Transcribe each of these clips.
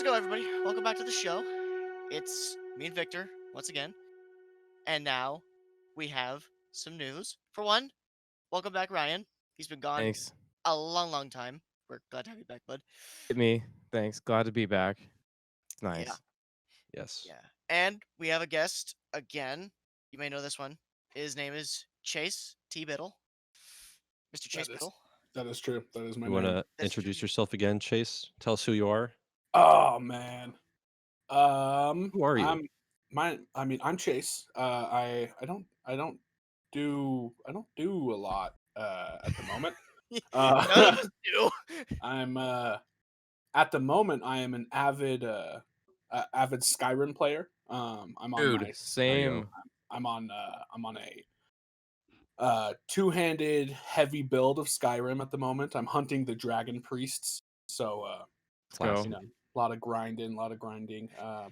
it going, everybody? Welcome back to the show. It's me and Victor once again, and now we have some news. For one, welcome back, Ryan. He's been gone Thanks. a long, long time. We're glad to have you back, bud. Hit me. Thanks. Glad to be back. It's Yeah, nice. Yes. yeah. And we have a guest again. You may know this one. His name is Chace T. Biddle. Mr. Chase That is Biddle. that is true. That is my You want name. to That's introduce true. yourself again, Chase? Tell us who you are. Oh man. Who are you? I'm Chase. I don't do a lot at the moment. None of Uh, us do. I'm at the moment I am an avid Skyrim player. I'm on Dude, my There you same. go. I'm on a two-handed heavy build of Skyrim at the moment. I'm hunting the dragon priests. So Let's go. Classy. you know, a lot of grinding.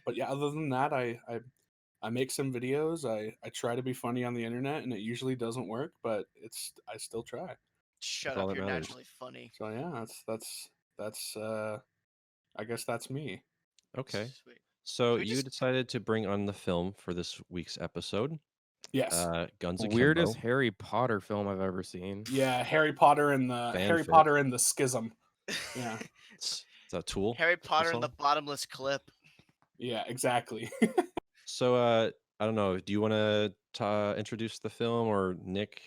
But yeah, other than that, I make some videos. I try to be funny on the internet, and it usually doesn't work, but I still try. Shut all up. that You're matters. naturally funny. So yeah, that's I guess that's me. Okay. Sweet. So Can we you just decided to bring on the film for this week's episode, Yes. Guns Weirdest Akimbo, Harry Potter film I've ever seen. Yeah, Harry Potter and fanfic. the Schism. Yeah. It's a Tool. Harry Potter and the song. bottomless clip. Yeah, exactly. So I don't know. Do you want to introduce the film, or Nick?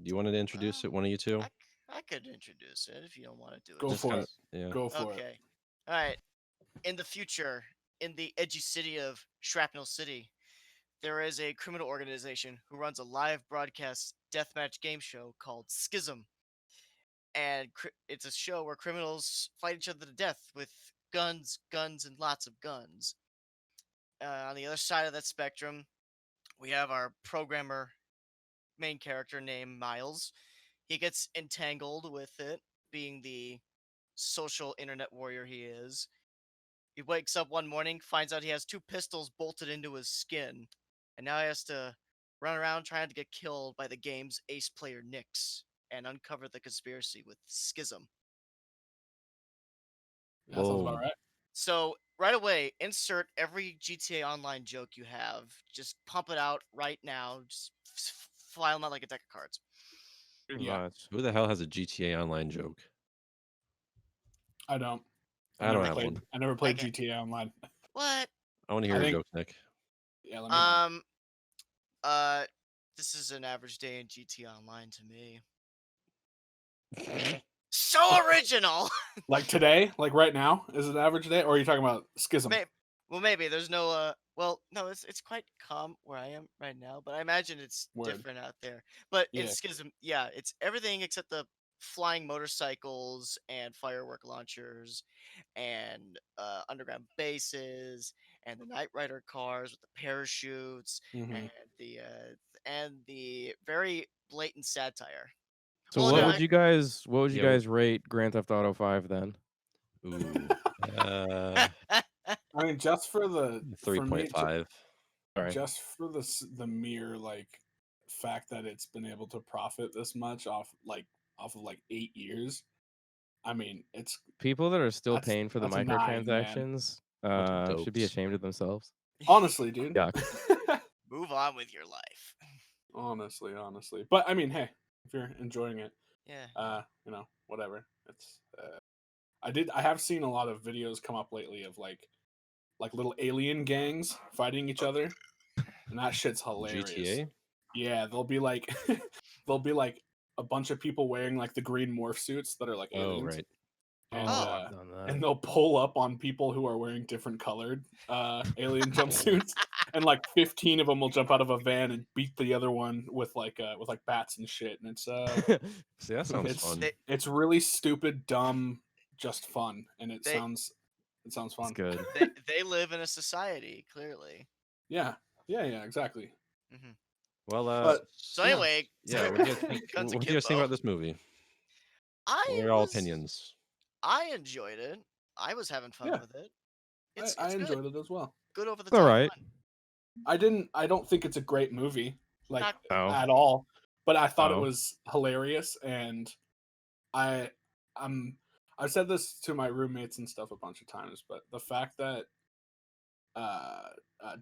Do you want to introduce it? One of you two. I could introduce it if you don't want to do it. Go Just for kind it. of yeah. Go for it. Okay. All right. In the future, in the edgy city of Shrapnel City, there is a criminal organization who runs a live broadcast deathmatch game show called Schism. And it's a show where criminals fight each other to death with guns, and lots of guns. On the other side of that spectrum, we have our programmer main character named Miles. He gets entangled with it, being the social internet warrior he is. He wakes up one morning, finds out he has two pistols bolted into his skin, and now he has to run around trying to get killed by the game's ace player Nyx and uncover the conspiracy with Schism. That sounds about Whoa. right. So, right away, insert every GTA Online joke you have. Just pump it out right now. Just file them out like a deck of cards. Pretty Yeah. much. Who the hell has a GTA Online joke? I don't. I don't have one. I never played Okay. GTA Online. What? I want to hear I your think- jokes, Nick. Yeah, let me know. This is an average day in GTA Online to me. So original. Like today, like right now, is it average day, or are you talking about Schism? Maybe there's no well, no, it's quite calm where I am right now, but I imagine it's Word. different out there. But in Yeah. Schism, yeah, it's everything except the flying motorcycles and firework launchers and underground bases and the Knight Rider cars with the parachutes Mhm. and the very blatant satire. So Well, what no, would you Yeah, guys rate Grand Theft Auto 5 then? Ooh. Uh, I mean, just for the for me, 3.5. Sorry. just for the mere like fact that it's been able to profit this much off of like 8 years. I mean, it's People that are still That's- paying for the that's a 9, man. microtransactions Bunch of should be dopes. ashamed of themselves. honestly, dude. Yuck. Move on with your life. honestly. But I mean, hey, if you're enjoying it, Yeah. whatever. It's I have seen a lot of videos come up lately of like little alien gangs fighting each other, and that shit's hilarious. GTA? Yeah, they'll be like they'll be like a bunch of people wearing like the green morph suits that are like Oh, aliens. right. And, Oh. I've done that. and they'll pull up on people who are wearing different colored alien jumpsuits, and like 15 of them will jump out of a van and beat the other one with like bats and shit. And it's See, that sounds it's fun. it's really stupid, dumb, just fun, and it They- sounds It's fun. good. they live in a society, clearly. Yeah, exactly. Well, But So Yeah. anyway, yeah. What do you guys think? Guns What do you guys think Akimbo. about this movie? I What are your all was- opinions? I enjoyed it. I was having fun Yeah. with it. I It's enjoyed it as well. good over the It's all top right. fun. I don't think it's a great movie, like Not- No. at all. But I thought it No. was hilarious, and I'm I've said this to my roommates and stuff a bunch of times, but the fact that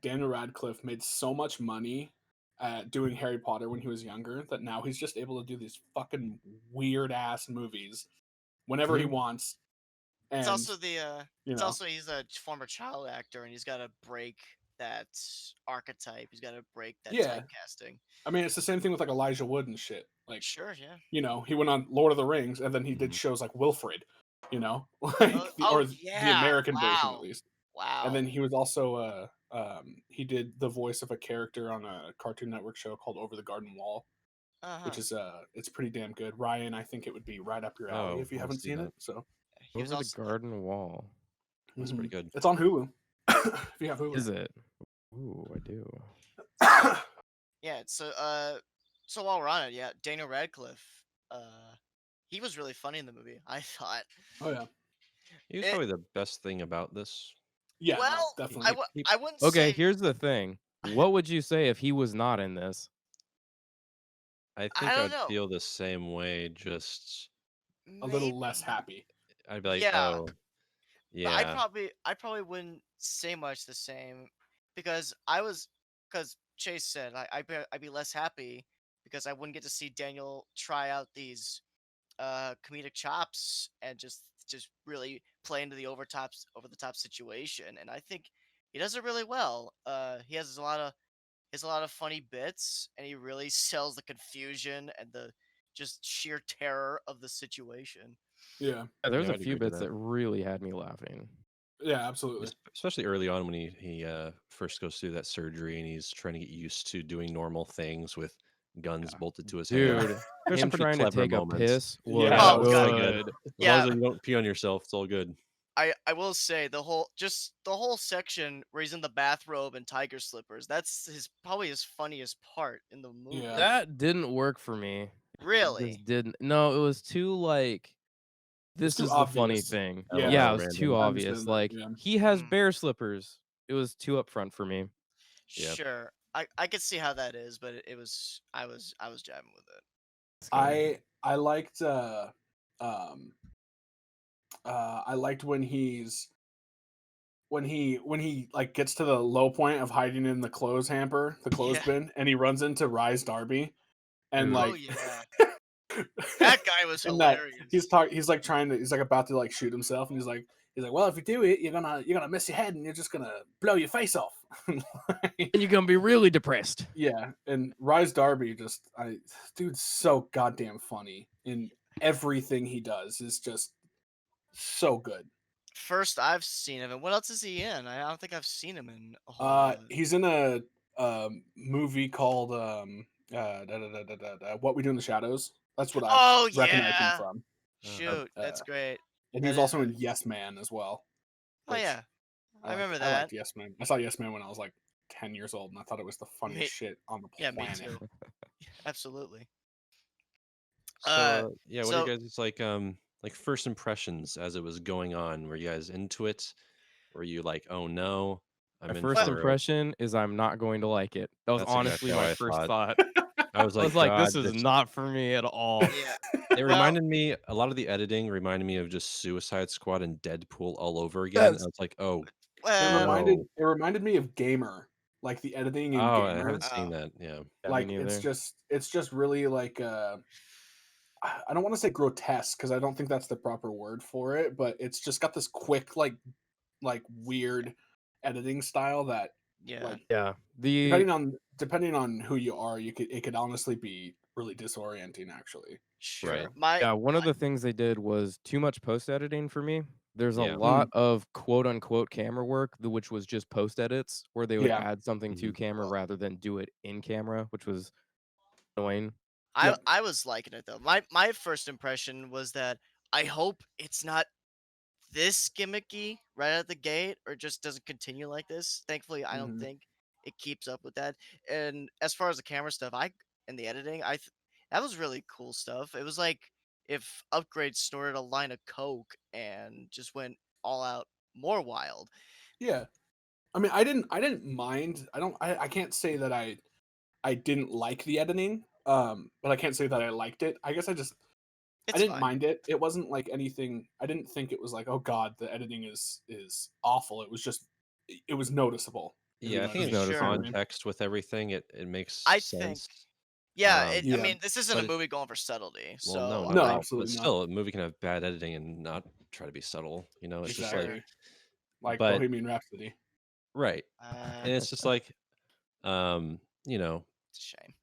Daniel Radcliffe made so much money at doing Harry Potter when he was younger that now he's just able to do these fucking weird ass movies whenever he Mhm. wants. It's And also you know, he's a former child actor and he's got to break that archetype. He's got to break that yeah, typecasting. I mean, it's the same thing with like Elijah Wood and shit. Like, Sure, yeah. you know, he went on Lord of the Rings and then he did Mhm. shows like Wilfred, you know, Oh, or oh the yeah. American version at Wow. least. And Wow. then he was also he did the voice of a character on a Cartoon Network show called Over the Garden Wall, which Uh-huh. is it's pretty damn good. Ryan, I think it would be right up your alley Oh, if you I wanna haven't see seen that. it. So He was Over the also garden wall. That's pretty good. it's on Hulu. If you have Hulu. Is it? Ooh, I do. yeah, so while we're on it, yeah, Daniel Radcliffe, he was really funny in the movie, I thought. Oh yeah. He was It, probably the best thing about this. Yeah, no, well, definitely. I wouldn't Okay, say here's the thing. What would you say if he was not in this? I I think don't I'd know. feel the same way. Just A Maybe little less happy. I'd be like, yeah, oh, but yeah. I probably wouldn't say much the same because because Chase said I'd be less happy because I wouldn't get to see Daniel try out these comedic chops and just really play into the over the top situation, and I think he does it really well. He has a lot of funny bits, and he really sells the confusion and the just sheer terror of the situation. Yeah. Yeah, there's Yeah, a I'd few agree to bits that. that really had me laughing. Yeah, absolutely. Especially early on when he first goes through that surgery and he's trying to get used to doing normal things with guns Yeah. bolted to his head. Dude, There's some him pretty trying to clever take a moments. piss was Yeah, Oh That was god, pretty good. good. As long yeah. as you don't pee on yourself, it's all good. I will say the whole section where he's in the bathrobe and tiger slippers. That's probably his funniest part in the movie. Yeah. That didn't work for me. It Really? just didn't. No, it was too like this too is the funny obvious. thing. A little Yeah, more it was too random. I obvious. understand that. Like Yeah. he has Mm. bear slippers. It was too upfront for me. Yeah. Sure. I could see how that is, but it was I was jamming with it. I liked I liked when he like gets to the low point of hiding in the clothes hamper, the clothes Yeah. bin, and he runs into Rise Darby, and Dude. Oh like yeah. That guy was in that hilarious. he's like he's like about to like shoot himself, and he's like, well, if you do it, you're gonna miss your head, and you're just gonna blow your face off. And you're gonna be really depressed. Yeah, and Rise Darby dude's so goddamn funny in everything he does is just so good. First I've seen him, and what else is he in? I don't think I've seen him in a whole lot. He's in a movie called What We Do in the Shadows. That's what I Oh recognize him yeah. from. Shoot, that's great. And he That was is also in really Yes Man as well. Oh Which yeah. I remember I liked that. Yes Man. I saw Yes Man when I was like 10 years old, and I thought it was the funniest Me, shit on the yeah, me planet. too. Absolutely. So yeah, what are So you guys like first impressions as it was going on? Were you guys into it? Were you like, oh no, My I'm in first for a impression is I'm not going to like it. That was That's honestly exactly how my I first thought. thought. I was I was like, like, God, this is this not for me at all. yeah. it Well, reminded me a lot of the editing reminded me of just Suicide Squad and Deadpool all over again. Yes. I was like, oh well, It reminded me of Gamer, like the editing in oh, I Gamer. haven't seen oh, that. Yeah. Yeah, me Like neither. it's just really like I don't want to say grotesque because I don't think that's the proper word for it, but it's just got this quick like weird editing style that yeah. like Yeah. The depending on who you are, it could honestly be really disorienting actually. Sure. Right. yeah, one of the things they did was too much post editing for me. There's a Yeah. lot of quote unquote camera work, which was just post edits where they would Yeah. add something to Mhm. camera rather than do it in camera, which was annoying. Yep. I was liking it though. My first impression was that I hope it's not this gimmicky right out the gate or just doesn't continue like this. Thankfully, I don't Mhm. think it keeps up with that. And as far as the camera stuff, and the editing, that was really cool stuff. It was like if Upgrade snorted a line of coke and just went all out more wild. Yeah. I mean, I didn't mind. I can't say that I didn't like the editing. But I can't say that I liked it. I guess It's I didn't fine. mind it. It wasn't like anything. I didn't think it was like, oh god, the editing is awful. It was just it was noticeable. If you Yeah, I know what I think It's in mean. Sure. noticeable. context with everything, it makes I think, sense. yeah. I Yeah. mean, this isn't a but it, movie going for subtlety, well, no, so not No, at like, all. But absolutely not. still, a movie can have bad editing and not try to be subtle. You know, it's just like, Exactly. sure. Like but Bohemian Rhapsody. right, Uh, and it's just like, you know, it's a shame.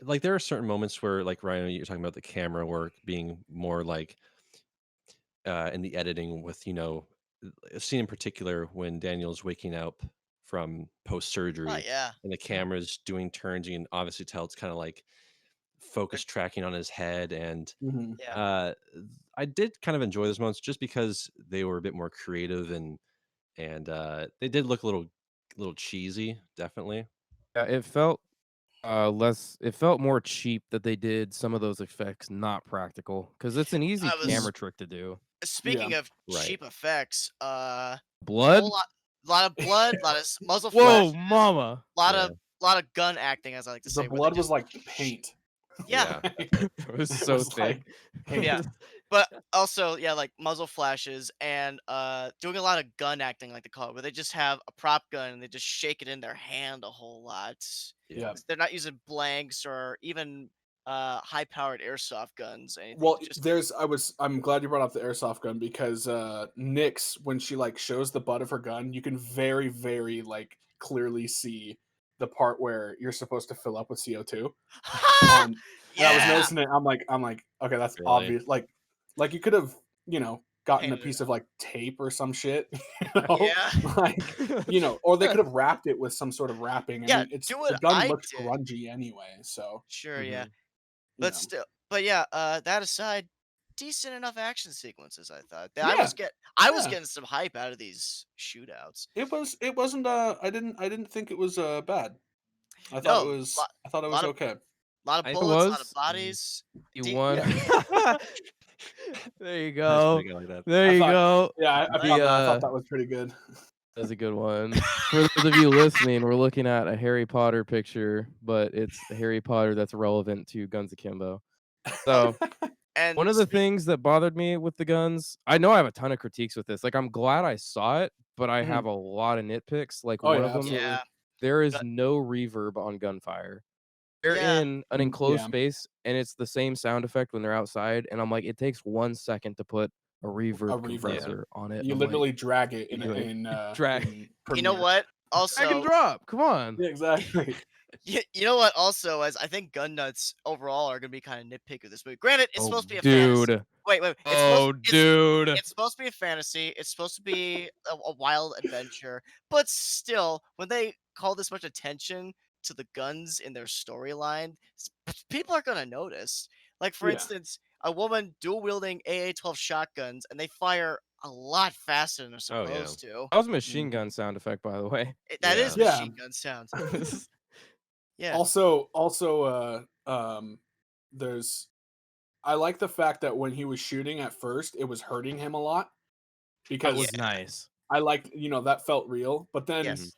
like there are certain moments where, like Ryan, you're talking about the camera work being more like in the editing with a scene in particular when Daniel's waking up from post Oh surgery yeah. and the camera's doing turns. You can obviously tell it's kind of like focus They're- tracking on his head, and Mm-hmm. Yeah. uh, I did kind of enjoy those moments just because they were a bit more creative and they did look a little cheesy, definitely. Yeah, it felt less. It felt more cheap that they did some of those effects not practical because it's an easy I was camera trick to do. Yeah. speaking of Right. cheap effects. Blood. Whole lot of blood, lot of muzzle Whoa, flashes, mama! lot Yeah. of lot of gun acting, as I like to The say, where they blood was just like paint. yeah, Yeah. It was It so was like thick. paint. yeah. But also, yeah, like muzzle flashes and doing a lot of gun acting, like they call it, where they just have a prop gun and they just shake it in their hand a whole lot. Yeah. They're not using blanks or even high powered airsoft guns or anything. Well, Just I'm glad you brought up the airsoft gun because Nyx, when she like shows the butt of her gun, you can very, very like clearly see the part where you're supposed to fill up with CO2. And I was yeah, noticing it. I'm like, okay, that's Really? obvious. Like you could have, gotten a painted it piece of up. like tape or some shit, you know, Yeah, like, or they could have wrapped it with some sort of wrapping. I yeah. mean, it's Do the what gun I looks did. grungy anyway, so Sure, yeah. Hmm. you But know, still, but yeah, that aside, decent enough action sequences. I thought that yeah, I was yeah. getting some hype out of these shootouts. It wasn't I didn't think it was bad. No, I thought it was lot of okay. lot of I It bullets, lot of was. Mhm. bodies. You De- won. Yeah. There you That's go. pretty good like that. There I you thought go. yeah, I Like, found that I The thought that was pretty good. that's a good one. For those of you listening, we're looking at a Harry Potter picture, but it's Harry Potter that's relevant to Guns Akimbo. So and one of the things that bothered me with the guns, I know I have a ton of critiques with this. Like I'm glad I saw it, but I have Mhm. a lot of nitpicks. Like Oh one yeah, of them, absolutely. yeah, there is gu- no reverb on gunfire. They're yeah, in an enclosed Yeah, space and it's the same sound effect when they're outside. And I'm like, it takes 1 second to put a a reverb reverb. Yeah. compressor on it. You I'm like, literally drag it you like drag, in you know Premiere. what? drag and Also, drop. Come on. Yeah, exactly. you know what? Also, as I think gun nuts overall are gonna be kind of nitpicky with this movie. Granted, it's Oh, supposed to be a fantasy. dude. Wait. Oh, dude. It's supposed to be a fantasy. It's supposed to be a wild adventure. But still, when they call this much attention to the guns in their storyline, people are gonna notice. Like for Yeah. instance, a woman dual wielding AA-12 shotguns, and they fire a lot faster than they're Oh yeah. supposed to. That was a machine Mhm. gun sound effect, by the way. That is Yeah. Yeah. machine gun sound. Yeah. Also, there's I like the fact that when he was shooting at first, it was hurting him a lot That because was nice. I liked, that felt real. But then Yes.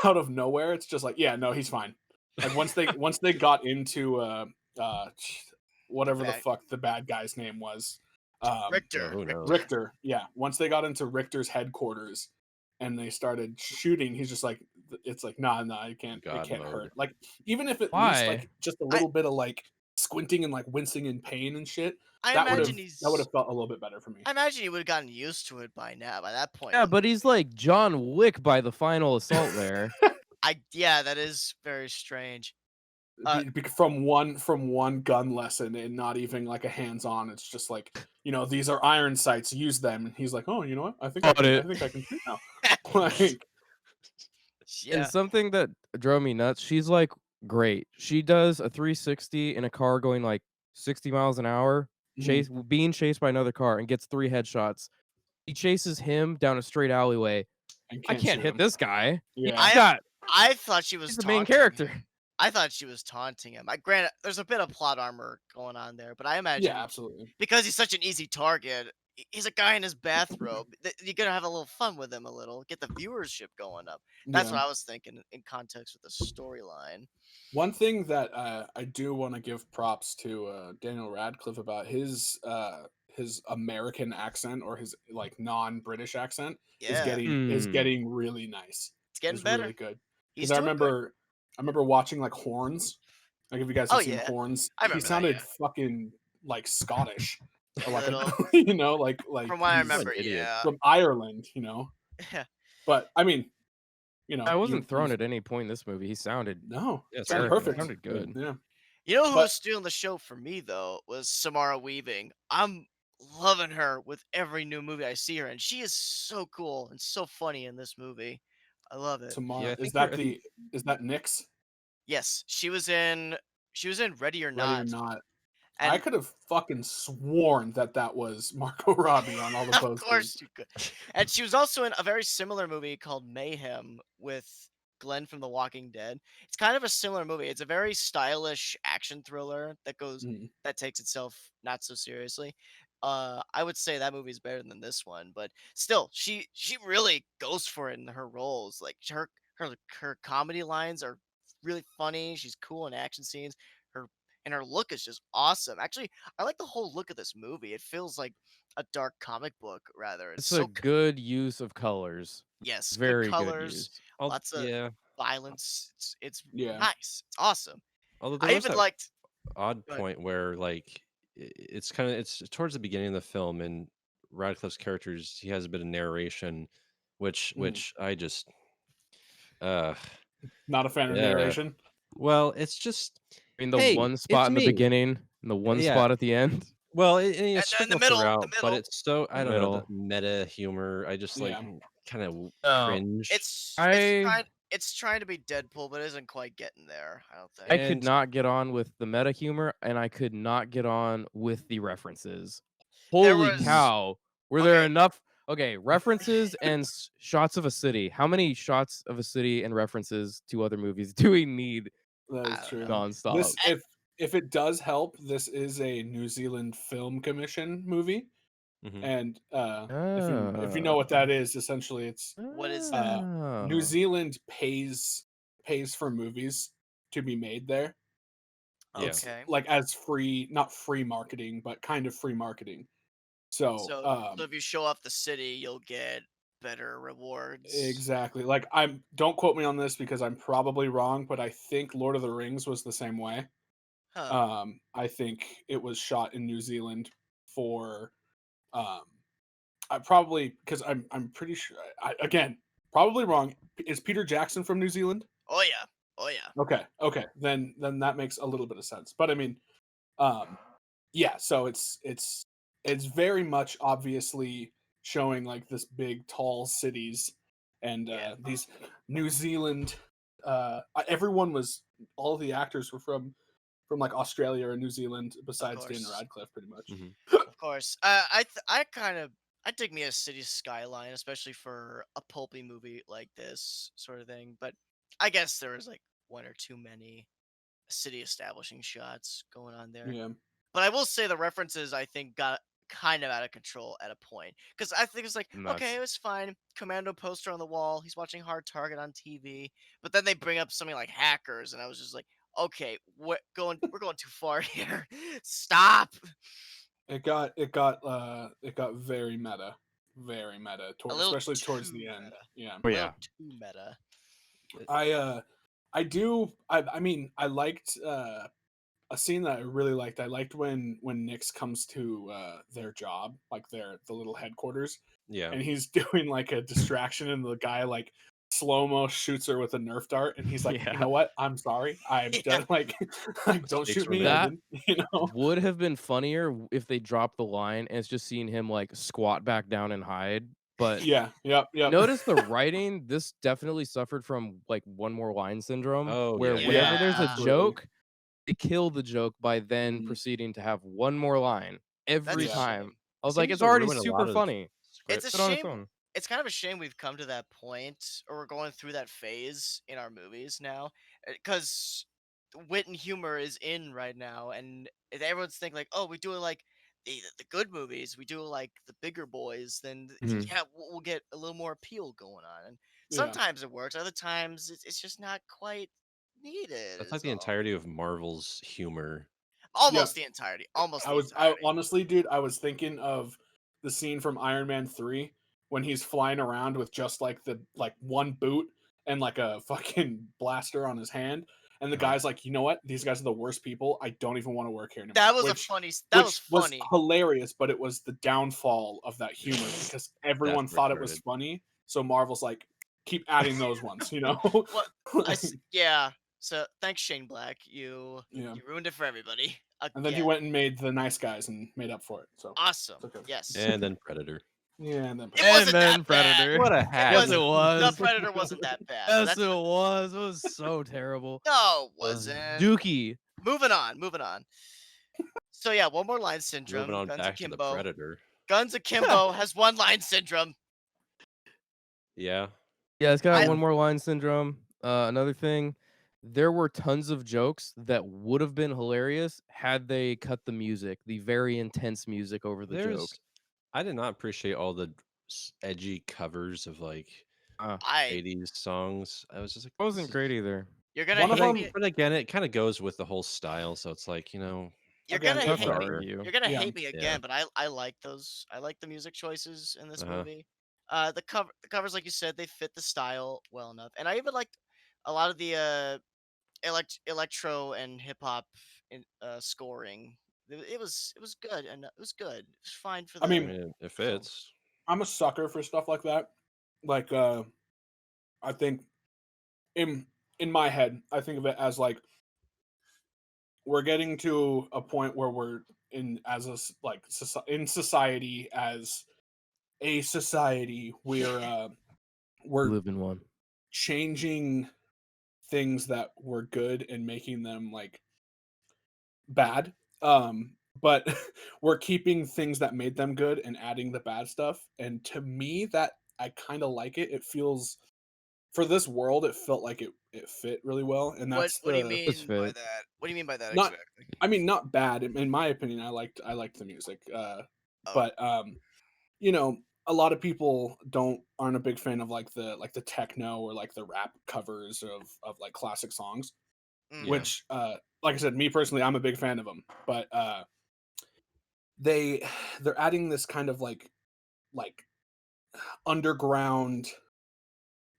out of nowhere, it's just like, yeah, no, he's fine. Like once they got into uh whatever the Bad. fuck the bad guy's name was, Richter. who knows? Richter. Yeah, once they got into Richter's headquarters and they started shooting, he's just like, it's like, nah, it God can't mode. hurt. Like even if at least Why? like just a I little bit of like squinting and like wincing in pain and shit, I that would imagine have felt a little bit better for me. I imagine he would have gotten used to it by now. By that point, Yeah, but he's like John Wick by the final assault there. yeah, that is very strange. Uh, From one gun lesson and not even like a hands-on. It's just like, these are iron sights, use them. And he's like, oh, you know what? I think Got it. I can shoot now. Like, And yeah, something that drove me nuts, she's like, great. She does a 360 in a car going like 60 miles an hour, being chased by another car and gets 3 headshots. He chases him down a straight alleyway. and I can't shoot hit him. this guy. Yeah. I He's thought she was he's the main taunting him. character. I thought she was taunting him. Granted, there's a bit of plot armor going on there, but I Yeah, imagine absolutely. because he's such an easy target, he's a guy in his bathrobe. You're gonna have a little fun with him a little, get the viewership going up. That's Yeah. what I was thinking in context with the storyline. One thing that I do want to give props to Daniel Radcliffe about his American accent, or his like non-British accent, is Yeah, getting really nice. it's getting Is really better. good. Because He's doing good. I remember watching like Horns. Like if you guys Oh have seen yeah, Horns, I he remember that. sounded Yeah, fucking like Scottish, or a like an little. like From what I What he's an remember, idiot. yeah. from Ireland, Yeah. But I mean, I wasn't you thrown at any point in this movie. He sounded no, Yeah, sounded certainly terrific. not. perfect. Sounded good. Yeah, You know who but was stealing the show for me though was Samara Weaving. I'm loving her with every new movie I see her in. She is so cool and so funny in this movie. I love it. Yeah, Tamara, I think I think is that Nick's Yes, she was in Ready or Ready or Not, Not? I and could have fucking sworn that was Margot Robbie on all the of posters. course you could. And she was also in a very similar movie called Mayhem with Glenn from The Walking Dead. It's kind of a similar movie. It's a very stylish action thriller Mhm. that takes itself not so seriously. I would say that movie is better than this one, but still, she really goes for it in her roles. Like her comedy lines are really funny. She's cool in action scenes. Her her look is just awesome. Actually, I like the whole look of this movie. It feels like a dark comic book rather. It's It's a so good use of colors. yes, good Very good colors, use. lots of yeah. violence. It's Yeah, nice. It's awesome. Although there I was even that liked. odd Go ahead. point where like it's towards the beginning of the film, and Radcliffe's characters, he has a bit of narration, which mhm. I just uh Not a fan of yeah. narration. Well, it's just, I mean, the hey, one spot it's in the me. beginning and the one Yeah. spot at the end, Well, and And it's then the sprinkled middle, throughout, but it's so, the I don't know, the middle. meta humor. I just like Yeah, kind of No, cringe. I it's trying to be Deadpool, but isn't quite getting there. I don't I think. could And not get on with the meta humor, and I could not get on with the references. There Holy mm, was cow! Were there okay. enough? Okay, references and shots of a city. How many shots of a city and references to other movies do we need that I is don't true. know. nonstop? This if it does help, this is a New Zealand Film Commission movie, mhm. and if you know Oh. what that is, essentially it's What is that? New Oh. Zealand pays for movies to be made there. Yeah. It's Okay. like as free, not free marketing, but kind of free marketing. So, So if you show off the city, you'll get better rewards. exactly. Like don't quote me on this because I'm probably wrong, but I think Lord of the Rings was the same way. Huh. I think it was shot in New Zealand for um I probably because I'm pretty sure again, probably wrong. Is Peter Jackson from New Zealand? Oh yeah. Oh yeah. Okay. Then that makes a little bit of sense. But I mean, um yeah, so it's very much obviously showing like this big tall cities and Yeah. these New Zealand everyone was all the actors were from like Australia or New Zealand Of besides Daniel course. Radcliffe pretty much. Mhm. Of course. I dig me a city skyline, especially for a pulpy movie like this sort of thing. But I guess there was like one or too many city establishing shots going on there. Yeah. But I will say the references I think got kind of out of control at a point because I think it's like okay, Nuts. it was fine. Commando poster on the wall. He's watching Hard Target on TV, but then they bring up something like hackers, and I was just like, okay, we're going too far here. Stop. It got very meta. Very meta, A little especially towards too the end. meta. Yeah. Oh A little yeah. too meta. I mean I liked a scene that I really liked. I liked when Nix comes to their job, like the little headquarters, Yeah. and he's doing like a distraction, and the guy like slow mo shoots her with a Nerf dart, and he's like, you Yeah. know what? I'm sorry. I'm Yeah. done. Like don't Stakes shoot were me. I met. That didn't. You know. would have been funnier if they dropped the line and it's just seeing him like squat back down and hide. But Yeah. Yep. notice the writing. This definitely suffered from like one more line syndrome, Oh, where yeah, yeah, Yeah. whenever there's a Yeah. Absolutely. joke, they kill the joke by then Mhm. proceeding to have one more line every That's a Yeah. time. shame. I It was like, seems it's to already ruin a super lot of funny. It's a Put on scripts. its shame. own. It's kind of a shame we've come to that point, or we're going through that phase in our movies now, because wit and humor is in right now, and everyone's thinking like, oh, we do it like the good movies, we do it like the bigger boys, then Mhm. yeah, we'll get a little more appeal going on. And Yeah. sometimes it works, other times it's just not quite needed. That's like Is the all. entirety of Marvel's humor. Almost the entirety. Almost the I entirety. honestly, dude, I was thinking of the scene from Iron Man 3 when he's flying around with just like one boot and like a fucking blaster on his hand. And the guy's like, you know what? These guys are the worst people. I don't even want to work here anymore. That was that was funny. Hilarious, but it was the downfall of that humor because everyone That's thought it was retarded. funny. So Marvel's like, keep adding those ones, you know? Well, yeah. So thanks, Shane Black. You Yeah. ruined it for everybody. And then he Again. went and made the nice guys and made up for it. So Awesome. it's okay. Yes. And then Predator. Yeah, and then It wasn't that bad. Predator. What a hack. Yes, it The was. Predator wasn't that bad. but Yes, that's it was. It was so terrible. No, it wasn't. Dookie. Moving on. So yeah, one more line syndrome. Moving on Guns back to the Akimbo. Predator. Guns Akimbo has one line syndrome. Yeah. Yeah, it's got I- one more line syndrome. Another thing, there were tons of jokes that would have been hilarious had they cut the music, the very intense music over the joke. I did not appreciate all the edgy covers of like I 80s songs. I was just like, It wasn't great either. you're gonna One of hate them- me. But again, it kind of goes with the whole style. So it's like, You're Again, gonna tough hate to me. argue. You're gonna Yeah. hate me Yeah. again, but I like those. I like the music choices in this Uh-huh. movie. The covers, like you said, they fit the style well enough, and I even liked a lot of the electro and hip hop scoring. It was good, and it was good. It was fine for the. I mean, it fits. I'm a sucker for stuff like that. Like I think in my head, I think of it as like we're getting to a point where we're in as a in society as a society we're we're Live in one. changing things that were good and making them like bad. But we're keeping things that made them good and adding the bad stuff. And to me, that I kind of like it. It feels for this world, it felt like it fit really well. And that's what do you the mean It's by fit. that? What do you mean by that Not- exactly? I mean, not bad. In my opinion, I liked the music. Oh. But you know, a lot of people aren't a big fan of like the techno or like the rap covers of like classic songs. Mm. Which like I said, me personally, I'm a big fan of them. But they're adding this kind of like underground,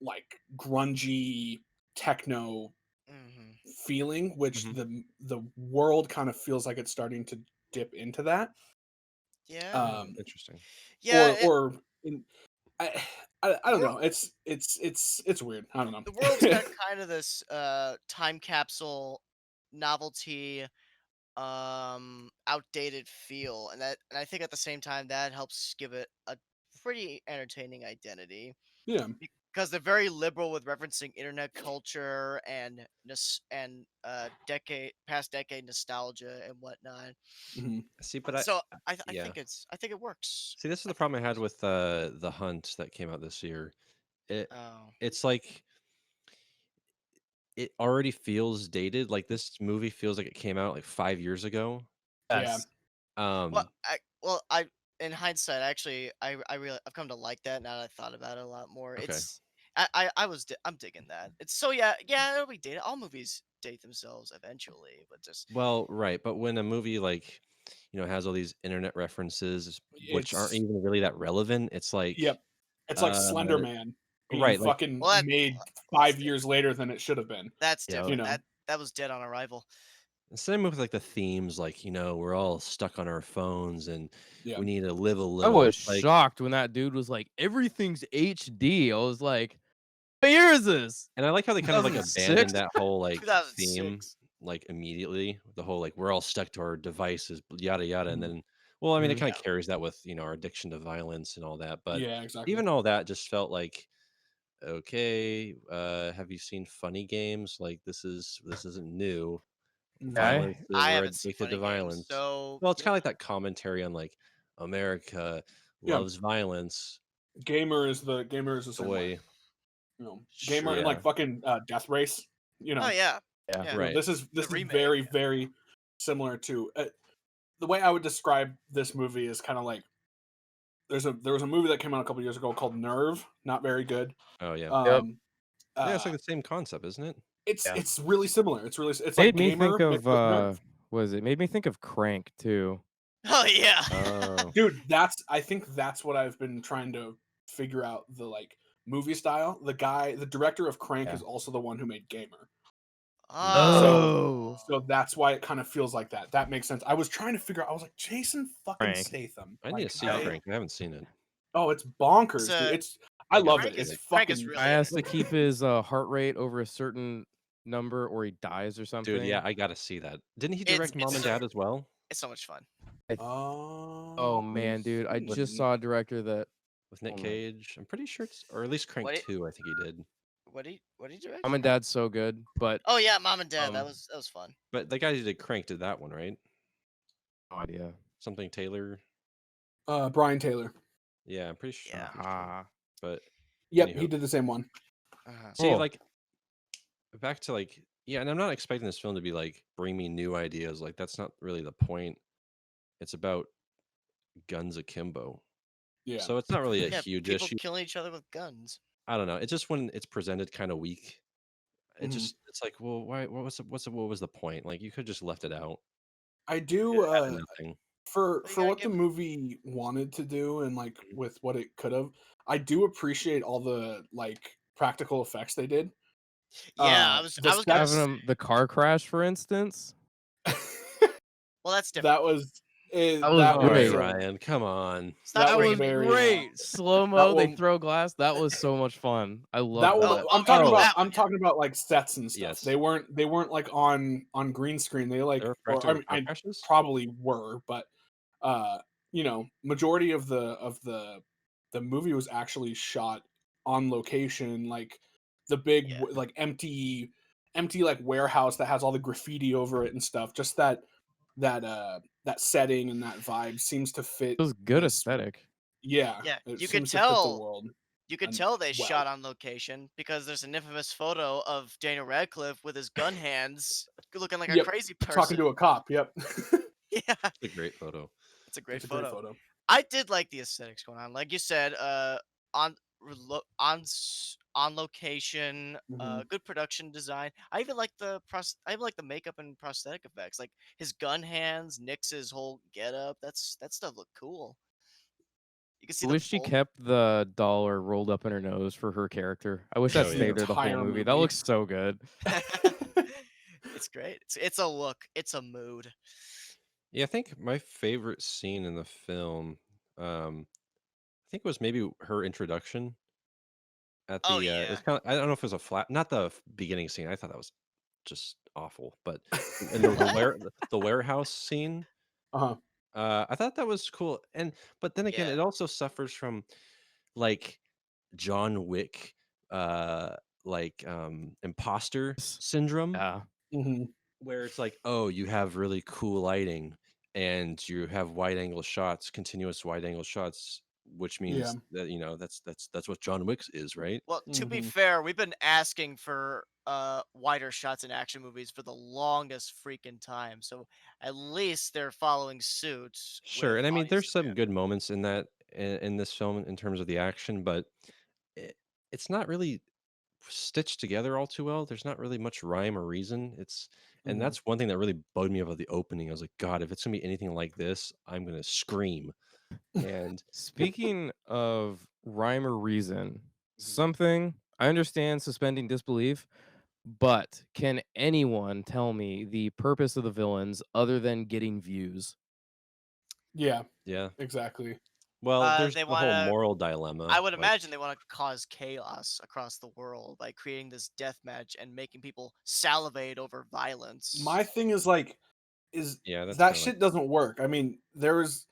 like grungy techno Mhm. feeling, which Mhm. the world kind of feels like it's starting to dip into that. Yeah. Interesting. Yeah. Or I don't know. It's weird. I don't know. The world's got kind of this time capsule novelty outdated feel, and I think at the same time that helps give it a pretty entertaining identity Yeah. because they're very liberal with referencing internet culture and past decade nostalgia and whatnot. Mhm. See, but So I yeah. think it works. See, this is the problem I had with the Hunt that came out this year. Oh. It's like it already feels dated. Like this movie feels like it came out like 5 years ago. Yeah. Well, in hindsight, actually, I really I've come to like that now that I thought about it a lot more. Okay. It's I'm digging that. It's so it'll be dated. All movies date themselves eventually, but just Well, right, but when a movie like has all these internet references which aren't It's- even really that relevant, it's like Yep. It's like uh, Slender Man being right, like fucking Well, made well, 5 years later than it should have been. that's Yeah. different. You know. That was dead on arrival. same with like the themes, like we're all stuck on our phones and Yeah. we need to live a I little. was It's like, shocked when that dude was like, everything's HD. I was like, what year is this? and I like how they kind of like 2006? abandoned that whole like theme 2006. like immediately. The whole like we're all stuck to our devices, yada yada, and Mhm. then well, I mean, it Mhm. kind of carries that with our addiction to violence and all that, but Yeah, exactly. even all that just felt like okay. Have you seen Funny Games? Like this isn't new. Violence. I We're haven't seen addicted to Funny Games, violence. so Well, it's kind of like that commentary on like America Yeah. loves violence. Gamer is the The same way. way Gamer and Sure. like fucking Death Race. oh yeah. Yeah. Yeah. Right. This is remake, very yeah. very similar to the way I would describe this movie is kind of like there was a movie that came out a couple years ago called Nerve, not very good. Oh yeah. Yep. Um, Yeah, it's uh, like the same concept, isn't it? Yeah. it's really similar. It's like Made me think Gamer of mixed with Nerve. was it made me think of Crank too. Oh yeah. Oh. Dude, I think that's what I've been trying to figure out the like movie style. The director of Crank Yeah. is also the one who made Gamer. Oh. So that's why it kind of feels like that. That makes sense. I was trying to figure out. I was like, Jason fucking Crank. Statham. I need Like, to see Crank. I haven't seen it. oh, it's bonkers, It's dude. a- It's I love Crank it. It's is- Crank is fucking. really Guy has to good. keep his heart rate over a certain number or he dies or something. Dude, yeah, I gotta see that. Didn't he It's- direct Mom it's and so- Dad as well? It's so much fun. Oh man, dude, I see. just saw a director that With Nick Oh, no. Cage? I'm pretty sure it's, or at least Crank What it- 2, I think he did. What did you direct? Mom and Dad's so good, but Oh yeah, Mom and Dad. That Um, was fun. But the guy who did Crank did that one, right? no idea. Something Taylor. Brian Taylor. Yeah, I'm pretty sure. Yeah. Ah, But Yep, Anywho. he did the same one. see, Cool. like, back to like, yeah, and I'm not expecting this film to be like bring me new ideas. Like, that's not really the point. It's about Guns Akimbo. Yeah. So it's not really a Yeah, huge people issue. killing each other with guns. I don't know. It's just when it's presented kind of weak. It Mhm. just it's like, well, why? What was the point? Like, you could just left it out. I do Added nothing. for Well, you for gotta what the give- movie wanted to do and like Mhm. with what it could have. I do appreciate all the like practical effects they did. Yeah, Uh, I was the gonna. sets- having them the car crash, for instance. Well, that's different. that was That was All right, great. Ryan, come on. Stop that That was was bringing me- very, great. Slow mo, they one- throw glass. That was so much fun. I love that that. one, Oh, I'm talking oh, about that one, I'm yeah. talking about like sets and stuff. Yes. They weren't like on green screen. They like There were or, I practical mean, car I crashes? probably were, but majority of the movie was actually shot on location, like the big Yeah. like empty like warehouse that has all the graffiti over it and stuff. Just that setting and that vibe seems to fit. It was good this- aesthetic. Yeah, Yeah, it you could seems to fit the tell- world. You could And- tell they well. shot on location because there's an infamous photo of Daniel Radcliffe with his gun hands, looking like a Yep, crazy person. Talking to a cop. Yep, Yeah, It's a great photo. it's a great it's a photo. great photo. I did like the aesthetics going on, like you said. On location, Mhm. good production design. I even like the makeup and prosthetic effects, like his gun hands, Nix's whole getup. That stuff looked cool. You can see I the wish she bolt- kept the dollar rolled up in her nose for her character. I wish that Oh, yeah. stayed there the whole Entire movie. That movie. looks so good. It's great. It's a look. It's a mood. Yeah, I think my favorite scene in the film, I think it was maybe her introduction at the. Oh, It was yeah. kind of. I don't know if it was a flat, not the beginning scene. I thought that was just awful, but in the warehouse scene, Uh-huh. I thought that was cool. But then again, Yeah. it also suffers from like John Wick, imposter syndrome. Yeah. Mhm. Where it's like, oh, you have really cool lighting and you have wide angle shots, continuous wide angle shots, which means Yeah. that that's what John Wick is, right? Well, to be Mhm. fair, we've been asking for wider shots in action movies for the longest freaking time. So at least they're following suit. Sure, with and I mean, there's audience some demand. good moments in that in this film in terms of the action, but it's not really stitched together all too well. There's not really much rhyme or reason. And Mhm. that's one thing that really bugged me about the opening. I was like, God, if it's gonna be anything like this, I'm gonna scream. And Speaking of rhyme or reason, Mm-hmm. something I understand suspending disbelief, but can anyone tell me the purpose of the villains other than getting views? Yeah, yeah, exactly. well, there's They the whole wanna- moral dilemma. I would like- imagine they want to cause chaos across the world by creating this death match and making people salivate over violence. My thing is like, Yeah, that's that kinda shit doesn't work. I mean, that's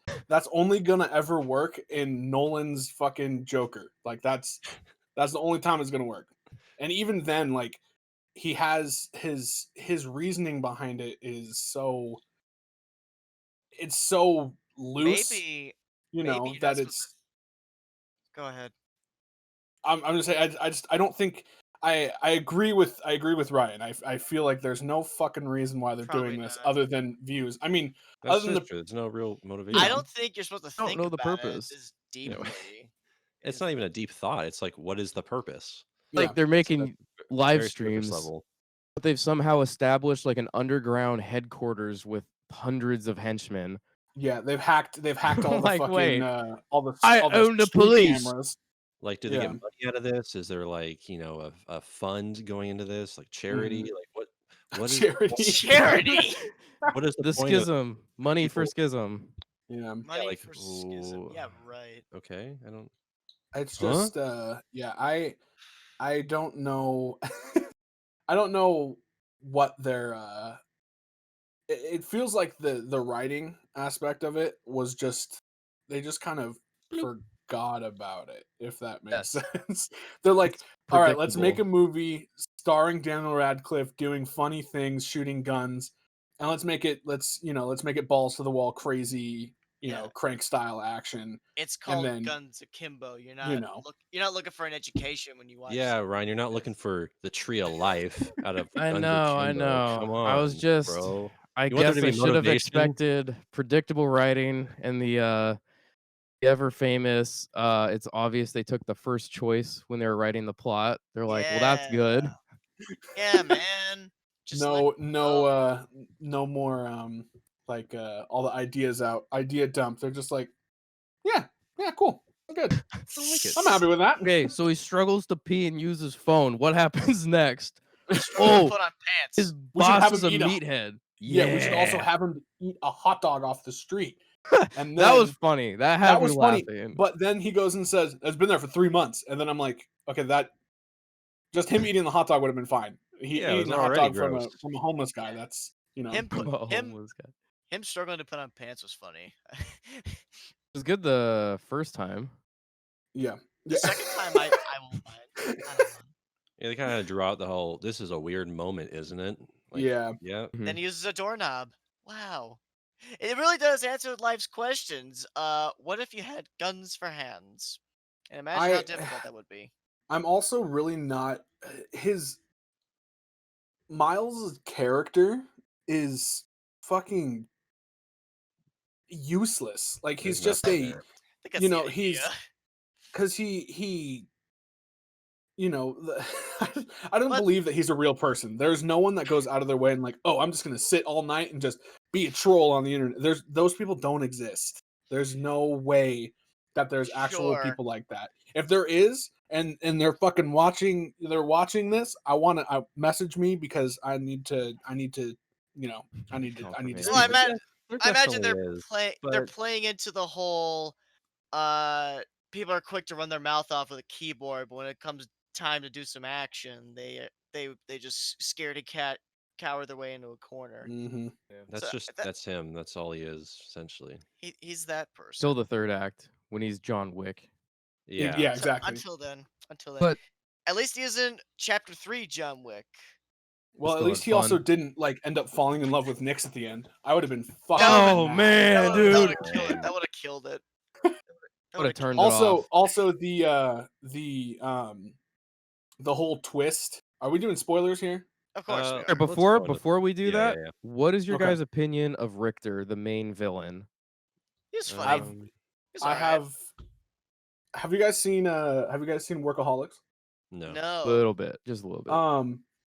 only gonna ever work in Nolan's fucking Joker. Like that's the only time it's gonna work. And even then, like he has his reasoning behind it is so it's so loose, maybe you maybe know, you're not that supposed it's go ahead. I'm just saying I don't think I agree with Ryan. I feel like there's no fucking reason why they're Probably doing this not. other than views. I mean, That's other than just the true. There's no real I motivation. don't think you're supposed to don't think know the about it purpose. this Yeah. deeply. It's not even a deep thought. It's like, what is the purpose? yeah, Like they're It's at a making live very surface streams, level. but they've somehow established like an underground headquarters with hundreds of henchmen. yeah, they've hacked all the Like, fucking wait, all the I all the own the street police. cameras. Like, do they get Yeah. money out of this? Is there like, a fund going into this, like charity? Like what is the Charity. point? Charity. What is the The point of schism, money for people? schism. Yeah. Money like, for schism. Yeah, right. okay, I don't. It's Huh? just yeah, I don't know I don't know what their it feels like the writing aspect of it was just they just kind of forgot about it, if that makes Yes. sense. They're like, all right, let's make a Predictable. movie starring Daniel Radcliffe doing funny things, shooting guns, and let's make it balls to the wall crazy, Yeah. crank style action. It's And called then, Guns Akimbo. You're you not know, you're not looking for an education when you watch. Yeah, something Ryan, you're like not looking this. for the tree of life out of I Guns know, I Akimbo. know. Come I was on, just, bro. I You want there guess to I be should have motivation? expected predictable writing and the ever famous. It's obvious they took the first choice when they were writing the plot. They're like, well, that's good. Yeah, man. Just let no it go. no more all the ideas out, idea dump. They're just like, yeah, cool, good. I don't like it. I'm happy with that. Okay, so he struggles to pee and use his phone. What happens next? Struggle to Oh, put on his pants. We should boss have is him a eat meathead. Yeah, we should also Yeah. have him eat a hot dog off the street. And That was then funny. That that had me was funny. laughing. But then he goes and says, it's been there for 3 months. And then I'm like, okay, that just him eating the hot dog would have been fine. He Yeah, it was eating a hot already dog from gross. a homeless guy. That's Him put Oh, him homeless guy. him struggling to put on pants was funny. It was good the first time. yeah. The second time I won't mind. I don't know. Yeah, they kind of drew out the whole. This is a weird moment, isn't it? Like, Yeah. yeah. Then he uses a doorknob. Wow. It really does answer life's questions. What if you had guns for hands? And imagine how difficult that would be. I'm also really not his Miles' character is fucking useless. Like he's There's just nothing a there. I think that's the idea. he's because he I don't What? believe that he's a real person. There's no one that goes out of their way and like, oh, I'm just gonna sit all night and just be a troll on the internet. Those people don't exist. There's no way that there's actual Sure. people like that. If there is, and they're fucking watching, this, I want to message me because I need to Well, speak I with you. I imagine they're definitely is, they're but playing into the whole people are quick to run their mouth off with a keyboard, but when it comes time to do some action, they just scared a cat cower their way into a corner. Mm-hmm. that's So just that's him. That's all he is, essentially. he's that person. Till the third act when he's John Wick. Yeah. Yeah, So exactly. until then. But At least he isn't Chapter 3 John Wick. Well, at still least had he also fun. didn't like end up falling in love with Nix at the end. I would have been fucking. Oh, mad. man, That dude. would have killed it. That would have killed it. Would have turned it off. Also the whole twist. Are we doing spoilers here? Of course we Let's are. Before go into- before we do yeah, that, yeah, yeah. what is your Okay. guys' opinion of Richter, the main villain? He's funny. Um, He's I alright. have you guys seen Workaholics? no. A No. little bit, just a little bit.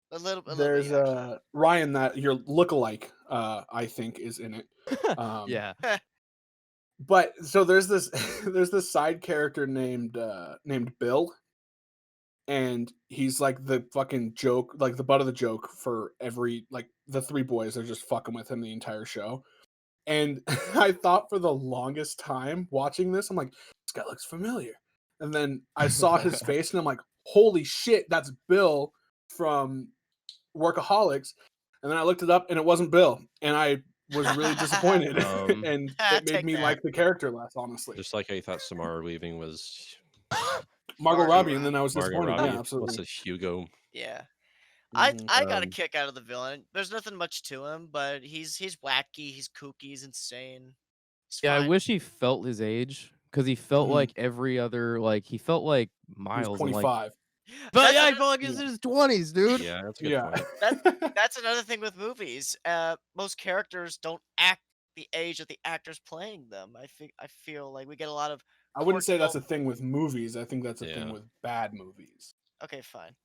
A little There's bit, actually. Ryan, that your lookalike I think is in it. Yeah. But so there's this there's this side character named Bill, and he's like the fucking joke, like the butt of the joke for every, like, the three boys are just fucking with him the entire show. And I thought for the longest time watching this, I'm like, this guy looks familiar. And then I saw his face and I'm like, holy shit, that's Bill from Workaholics. And then I looked it up and it wasn't Bill. And I was really disappointed. And it made Take me that. like the character less, honestly. Just like how you thought Samara Weaving was Margot Margot Robbie, and then I was Margot disappointed. Robbie. Yeah, absolutely. What's it, Hugo? Yeah. Mhm. I got a kick out of the villain. There's nothing much to him, but he's wacky, he's kooky, he's insane. It's Yeah, I fine. wish he felt his age because he felt Mhm. like every other, like he felt like He was Miles. And, like, 25. But That's yeah, I another- felt like he's in his 20s, dude. Yeah, that's a good Yeah. point. That's another thing with movies. Most characters don't act the age of the actors playing them. I feel like we get a lot of. I wouldn't say that's quirky a thing with movies. I think that's a thing Yeah. with bad movies. Okay, fine.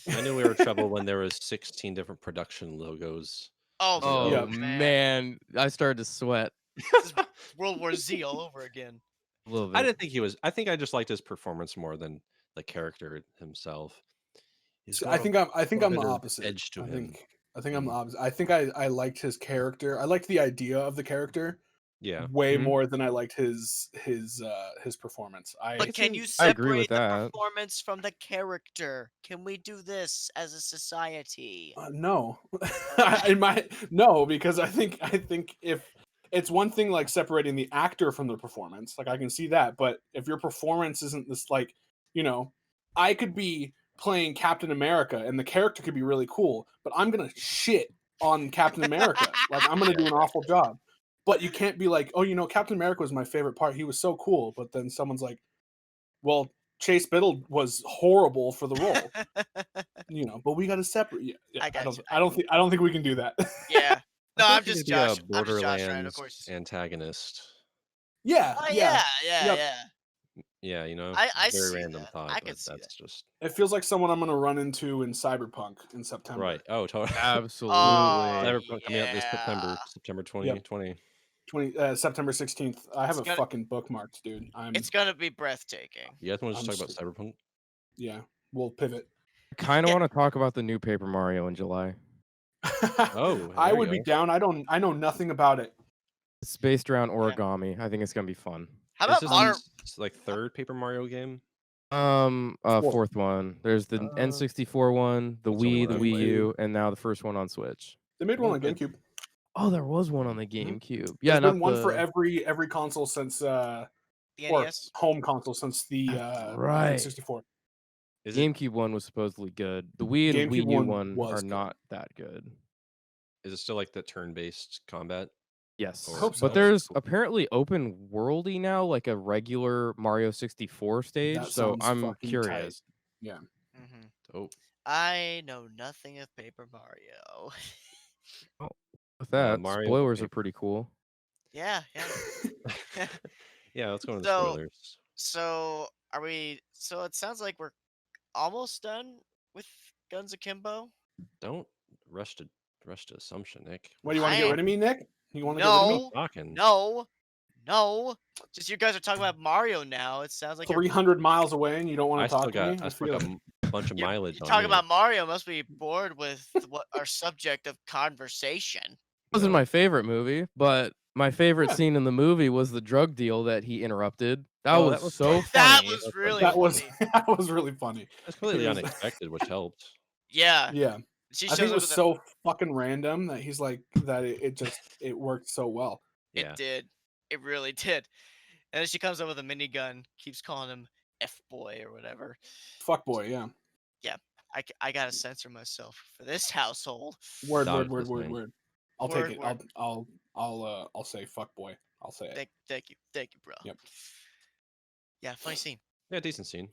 I knew we were in trouble when there was 16 different production logos. Oh, Oh Yep. man, I started to sweat this is World War Z all over again. a little I bit. didn't think he was. I think I just liked his performance more than the character himself. He's got I a think I'm bit the of opposite. edge to I him. think I'm the opposite. I think I liked his character. I liked the idea of the character Yeah. way Mhm. more than I liked his performance. But can you I agree with separate the that. performance from the character? Can we do this as a society? No, no, because I think if it's one thing like separating the actor from the performance, like I can see that, but if your performance isn't this like, I could be playing Captain America and the character could be really cool, but I'm gonna shit on Captain America, like I'm gonna do an awful job. But you can't be like, oh, Captain America was my favorite part. He was so cool, but then someone's like, well, Chace Biddle was horrible for the role. But we got to separate. Yeah, I got you. I don't think we can do that. Yeah. No, I I'm think he just could be a Josh. I'm just Josh Ryan, of Borderlands course. antagonist. Yeah, Oh, yeah. yeah. Yep. Yeah, I very see random that. thought, I can but see that's just It feels like someone I'm gonna run into in Cyberpunk in September. right. Oh, totally. Absolutely. Cyberpunk coming out this September, yeah. September Yep. 2020. September 16th. I have It's it gonna- fucking bookmarked, dude. It's gonna be breathtaking. You guys want to I'm just talk about stupid. Cyberpunk? Yeah, we'll pivot. I kind of Yeah. want to talk about the new Paper Mario in July. Oh, I there you would be go. down. I know nothing about it. It's based around origami. I think it's gonna be fun. How Is about this Mario? like third Paper Mario game? Fourth one. There's the N64 one, the That's the Wii, one the I Wii played. U, and now the first one on Switch. They made one on Okay. GameCube. Oh, there was one on the Mhm. GameCube. Yeah, There's not been one for the- every console since The or NES. home console since the That's right. N64. Is it GameCube one was supposedly good. The Wii and GameCube Wii U one one was are good. not that good. is it still like the turn-based combat? Yes, I hope so. but That's there's cool. apparently open worldy now, like a regular Mario 64 stage. That So sounds I'm fucking curious. tight. Yeah. Hmm Oh, I know nothing of Paper Mario. With that, Mario spoilers are Paper. pretty cool. yeah. yeah. Let's go into the So- spoilers. So are we? So it sounds like we're almost done with Guns Akimbo. Don't rush to assumption, Nick. What do you want to I- get rid of me, Nick? You want to get rid of me? No, Talking. no. Just you guys are talking about Mario now. It sounds like you're 300 miles away and you don't want I to talk still to me? got I feel a bunch of You're- mileage you're on talking me. about Mario. Must be bored with what our subject of conversation. Wasn't No. my favorite movie, but my favorite Yeah. scene in the movie was the drug deal that he interrupted. That Oh, was that was so funny. That funny. was really that was funny. that was really funny. It's completely It was- unexpected, which helped. Yeah, Yeah. she I shows think it up was with so fucking random that he's like that it worked so well. It Yeah. did. It really did. And then she comes up with a minigun, keeps calling him F boy or whatever. Fuck boy, yeah. I gotta censor myself for this household. Word, Don's word, word, word, listening. word. I'll Word, take it. word. I'll say fuck boy. I'll say it. Thank you, bro. Yep. Yeah, funny scene. Yeah, decent scene.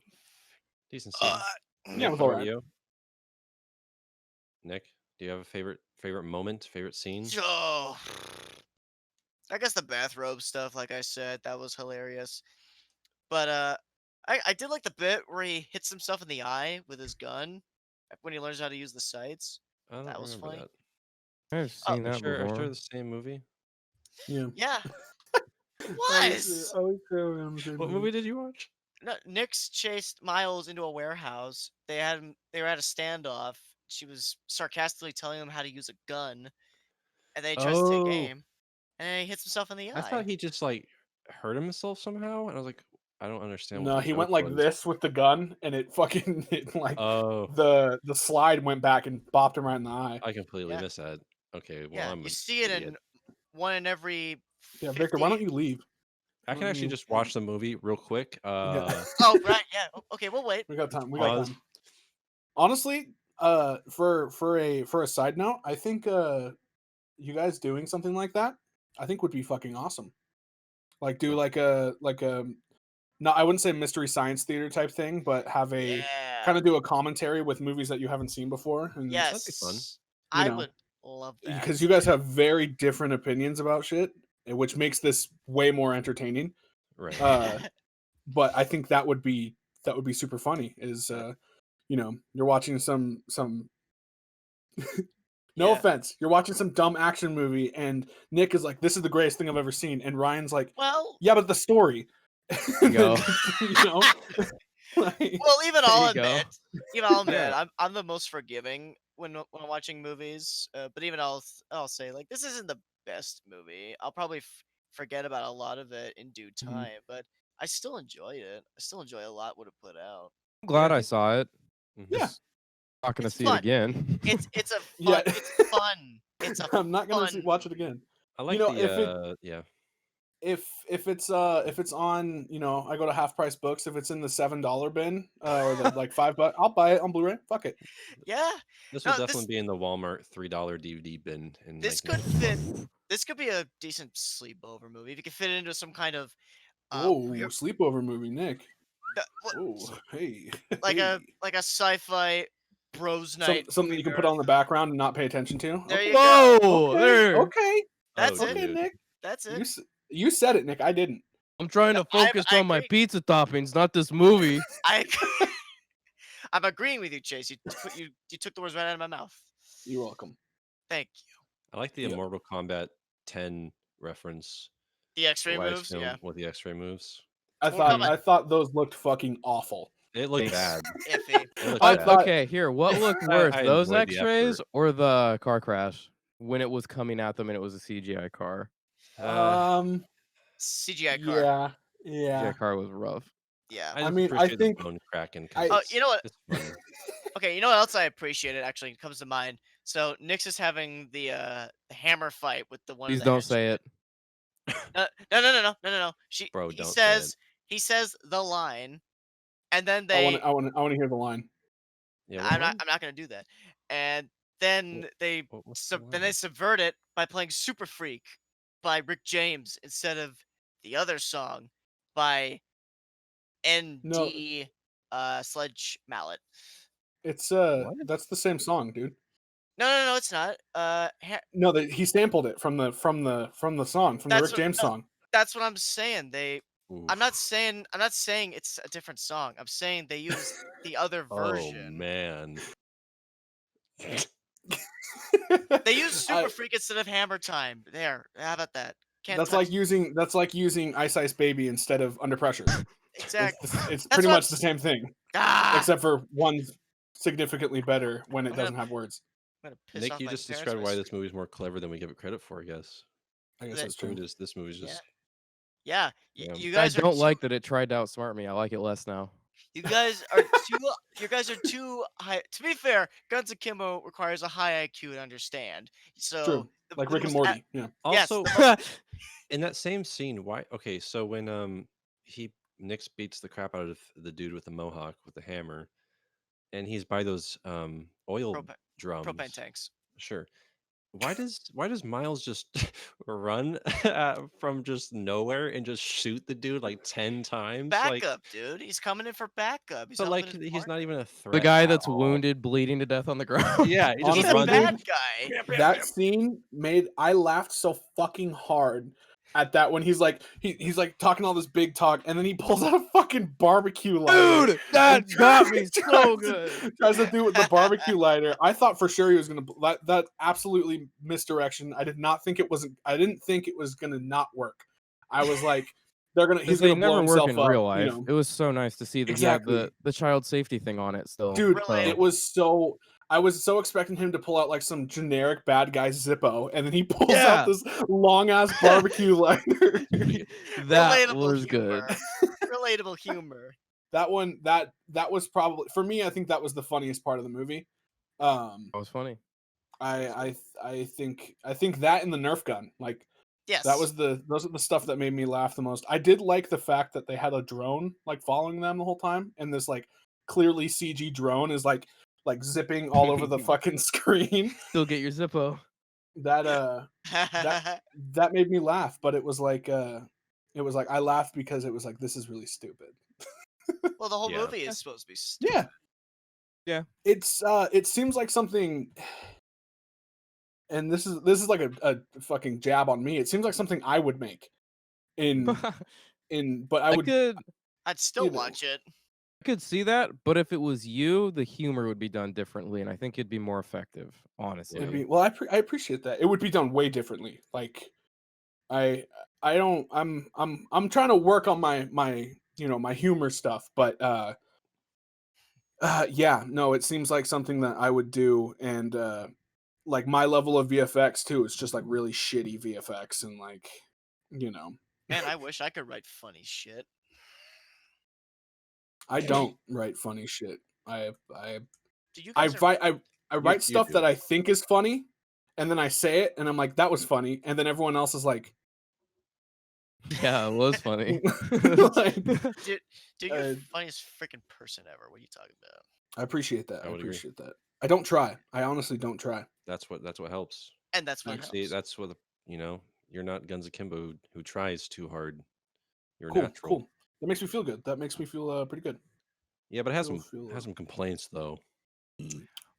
Decent scene. Yeah, Nick, it was how about alright. you? Nick, do you have a favorite moment, favorite scene? So, I guess the bathrobe stuff, like I said, that was hilarious. But I did like the bit where he hits himself in the eye with his gun when he learns how to use the sights. I don't that was remember funny. that. I've seen Are that sure before. the same movie? Yeah. Yeah, it was. What movie did you watch? No, Nyx chased Miles into a warehouse. They were at a standoff. She was sarcastically telling him how to use a gun, and then he tries to take Oh. aim, and then he hits himself in the eye. I thought he just like hurt himself somehow, and I was like, I don't understand. No, what the he went joke like was. this with the gun and it fucking Oh, the slide went back and bopped him right in the eye. I completely Yeah. missed that. Okay, well, yeah, I'm you an see it idiot. in one in every. Yeah, Victor, why don't 50 you leave? I can actually Mm. just watch the movie real quick. Oh right, yeah. Okay, we'll wait. We got time. We Pause. got time. Honestly, for a side note, I think you guys doing something like that, I think would be fucking awesome. Like do like a no, I wouldn't say mystery science theater type thing, but have a Yeah. kind of do a commentary with movies that you haven't seen before. And That'd be fun. Yes, You I know, would love that. because you guys have very different opinions about shit, which makes this way more entertaining. Right. But I think that would be super funny. Is you're watching some no Yeah. offense, you're watching some dumb action movie, and Nick is like, "This is the greatest thing I've ever seen," and Ryan's like, Well, "Yeah, but the story." you go. Like, well, even There I'll you go. admit, Yeah. I'm the most forgiving when I'm watching movies. But even I'll say like this isn't the best movie. I'll probably forget about a lot of it in due Mhm. time, but I still enjoyed it. I still enjoy a lot what it put out. I'm glad I I think- saw it. Mhm. Yeah. Just not gonna It's see fun. it again. It's a Yeah. fun. It's fun. It's a I'm not gonna fun watch it movie. again. I like know, the if it- yeah. If it's on, I go to Half Price Books. If it's in the $7 bin or the like $5, I'll buy it on Blu-ray. Fuck it. Yeah. This will No, definitely be in the Walmart $3 DVD bin. In this like, could fit. This could be a decent sleepover movie if you could fit it into some kind of Whoa, weird- sleepover movie, Nick. what- Oh, hey, like hey. a sci-fi bros night. Something movie you can put on the marathon. background and not pay attention to. There Okay. you go. Whoa, Okay, there. okay, That's oh, it. okay, dude. Nick. That's You it. you said it, Nick. I didn't. I'm trying No, to focus I on my agree. pizza toppings, not this movie. I I'm agreeing with you, Chase. You took the words right out of my mouth. You're welcome. Thank you. I like the Yep. Mortal Kombat 10 reference. The X-ray what I moves, assume yeah. with the X-ray moves. Mortal Kombat. I thought those looked fucking awful. It looked Thanks. bad. Iffy. It looked I bad. thought- Okay, here. What looked I worse, those enjoyed the X-rays effort. or the car crash when it was coming at them and it was a CGI car? CGI car. Yeah, yeah. CGI car was rough. Yeah. I I just mean, I appreciate think- the bone cracking. I- Oh, you know what? It's fun. Okay, you know what else I appreciated actually comes to mind. So Nyx is having the hammer fight with the one. Please don't say it. No. Bro, He don't say says he says the line, and then they. I want to hear the line. Yeah, I'm not gonna do that. And then what's the they line? subvert it by playing Super Freak by Rick James instead of the other song by ND Sledge Mallet. It's What? that's the same song, dude. No, it's not. No, he sampled it from the song, from the That's Rick what- James no. song. That's what I'm saying. I'm not Oof. saying it's a different song. I'm saying they used the other Oh version. man. They used Super I- Freak instead of Hammer Time. There. How about that? Can't That's touch like using Ice Ice Baby instead of Under Pressure. exactly. It's That's pretty what much I'm the same thing, Ah! except for one's significantly better when it I'm gonna- doesn't have words. I'm gonna piss Nick, off you my just parents described when I why see- this movie's more clever than we give it credit for, I guess. I guess That- that's true. This movie's Yeah. just Yeah, Yeah. you I guys don't are like that it tried to outsmart me. I like it less now. you guys are too you guys are too high. To be fair, Guns Akimbo requires a high IQ to understand. So True. Like Rick and Morty. Yeah. Yes, also the in that same scene. Why? Okay, so when Nix beats the crap out of the dude with the mohawk with the hammer, and he's by those oil drums. propane tanks. Sure. Why does Miles just run from just nowhere and just shoot the dude like 10 times? Like, Backup, dude. He's coming in for backup. He's but like helping his he's not partner. even a threat. The guy at that's all. wounded, bleeding to death on the ground. Yeah, he He's just a Honestly, runs. bad guy. That scene I laughed so fucking hard at that when he's like he's like talking all this big talk and then he pulls out a fucking barbecue lighter. Dude, that and got me tries so to- good. Tries to do it with the barbecue lighter. I thought for sure he was gonna that absolutely misdirection. I didn't think it was gonna not work. I was like, he's Because they gonna blow never work himself in up. real life. You know? It was so nice to see that Exactly. he had the child safety thing on it still. Dude, Really? it was so. I was so expecting him to pull out like some generic bad guy Zippo, and then he pulls Yeah. out this long ass barbecue lighter. That Relatable was good. humor. Relatable humor. That one, that was probably for me. I think that was the funniest part of the movie. That was funny. I think that and the Nerf gun, like Yes. those are the stuff that made me laugh the most. I did like the fact that they had a drone like following them the whole time, and this like clearly CG drone is like zipping all over the fucking screen. Still get your Zippo. That that made me laugh, but it was like I laughed because it was like, this is really stupid. well, the whole Yeah. movie is supposed to be stupid. Yeah. it seems like something, and this is like a fucking jab on me. It seems like something I would make but I would I'd still watch it. I could see that, but if it was you, the humor would be done differently, and I think it'd be more effective, honestly. it'd be, well, I appreciate that. It would be done way differently. Like I don't I'm trying to work on my my humor stuff, but yeah, no, it seems like something that I would do, and like my level of VFX too is just like really shitty VFX, and like Man, I wish I could write funny shit. I don't write funny shit. I Do you I guys I write you stuff do. that I think is funny, and then I say it, and I'm like, that was funny, and then everyone else is like, Yeah, it was funny. like, dude, you're uh, the funniest freaking person ever. What are you talking about? I appreciate that. I I would agree. appreciate that. I don't try. I honestly don't try. That's what helps. And that's what See, helps. that's what you're not Guns Akimbo who tries too hard. You're Cool, natural. cool. That makes me feel good. That makes me feel pretty good. Yeah, but it has Feel, some complaints though.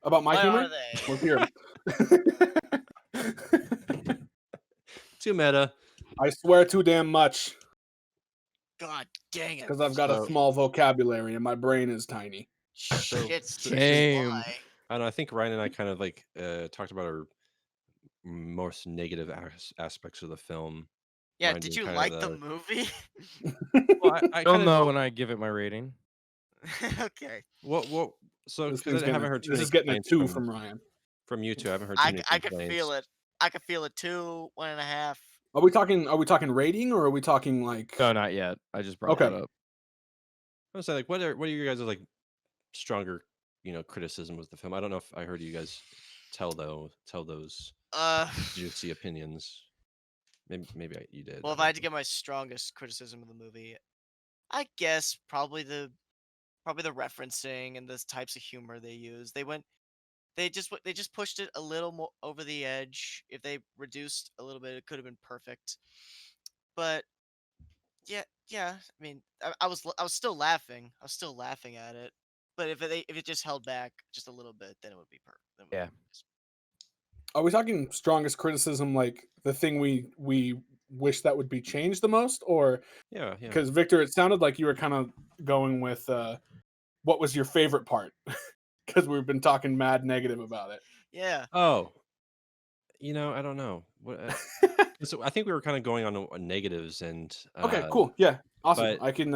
about my What humor. are they? Let's hear 'em. Too meta. I swear too damn much God dang it. because I've got a So- small vocabulary and my brain is tiny. Shit's Same. why. I don't know. I think Ryan and I kind of like talked about our most negative aspects of the film. Yeah, Mine did being you kinda like the movie? Well, I You'll kinda know when I give it my rating. Okay. What? So This because thing's I haven't heard too this many is getting a complaints 2 from Ryan. from you two. I haven't heard too many I complaints. could feel it. I could feel it too. 1.5. Are we talking rating, or are we talking like? No, not yet. I just brought that Okay. up. I was saying, like, what are your guys' like stronger, criticism of the film? I don't know if I heard you guys tell those juicy opinions. Maybe you did. Well, if I had to give my strongest criticism of the movie, I guess probably the referencing and the types of humor they use. They just pushed it a little more over the edge. If they reduced a little bit, it could have been perfect. But yeah. I mean, I was still laughing. I was still laughing at it. But if it just held back just a little bit, then it would be perfect. Yeah. Are we talking strongest criticism, like the thing we wish that would be changed the most, or Yeah. because Victor, it sounded like you were kind of going with what was your favorite part? Because we've been talking mad negative about it. Yeah. Oh, I don't know. What? So I think we were kind of going on negatives and. Okay, cool. Yeah, awesome. but- I can.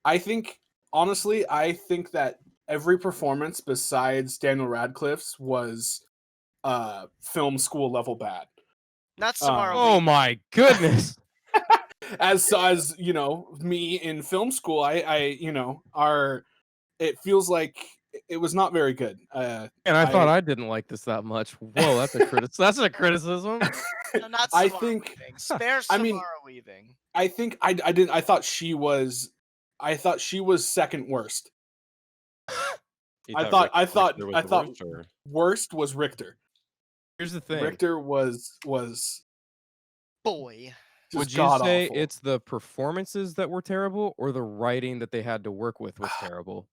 I think honestly, I think that every performance besides Daniel Radcliffe's was film school level bad. Not Samara. Oh Weaving. my goodness. As me in film school, I it feels like it was not very good. And I thought I didn't like this that much. Whoa, that's a criticism. No, not I Samara think- Weaving. Spare I Samara mean, Weaving. I think I thought she was second worst. You I Richter thought was the worst, or- worst was Richter. Here's the thing. Richter was Boy. just Would you god say awful. it's the performances that were terrible or the writing that they had to work with was terrible?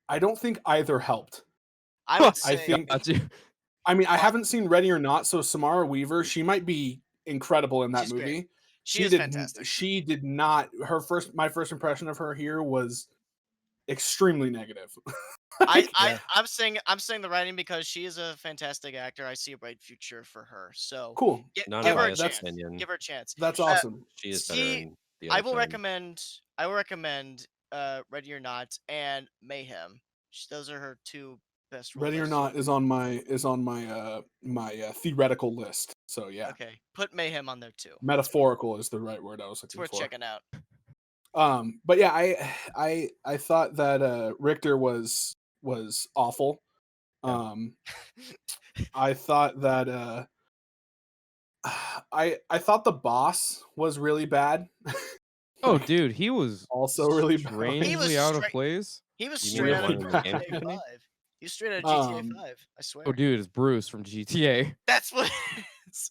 I don't think either helped. I would I say think Got you. I mean I haven't seen Ready or Not, so Samara Weaver, she might be incredible in that She's great. movie. she is did fantastic. she did not my first impression of her here was extremely negative. I'm saying the writing because she is a fantastic actor. I see a bright future for her. So Cool. give her a Non-biased chance. opinion. Give her a chance. That's awesome. She is better See, in the I other will film. recommend Ready or Not and Mayhem. Those are her two best roles. Ready or Not is on my theoretical list. So yeah. Okay, put Mayhem on there too. Metaphorical is the right word I was It's looking worth for. checking out. But yeah, I thought that Richter was awful. I thought that I thought the boss was really bad. Oh, dude, he was Also really bad. strangely out of place. He was You mean straight the out one of in the game GTA company? 5. He was straight out of GTA Um, 5. I swear. Oh, dude, it's Bruce from GTA. That's what.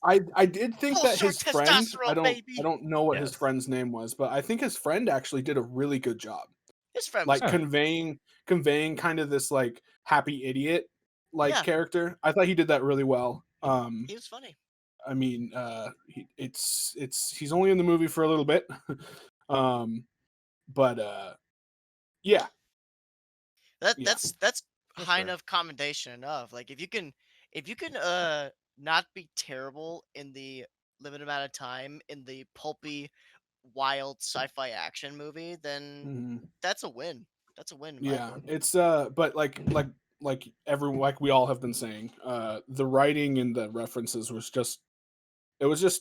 I did think Full that his short friend, testosterone, I baby. don't know what his Yes. friend's name was, but I think his friend actually did a really good job. His friend was like good. conveying kind of this like happy idiot like Yeah. character. I thought he did that really well. He was funny. I mean, he's only in the movie for a little bit, but yeah, yeah, That's That's high fair. enough commendation enough. Like if you can not be terrible in the limited amount of time in the pulpy, wild sci-fi action movie, then mhm, that's a win. That's a win in my yeah. book. It's but like we all have been saying, the writing and the references was just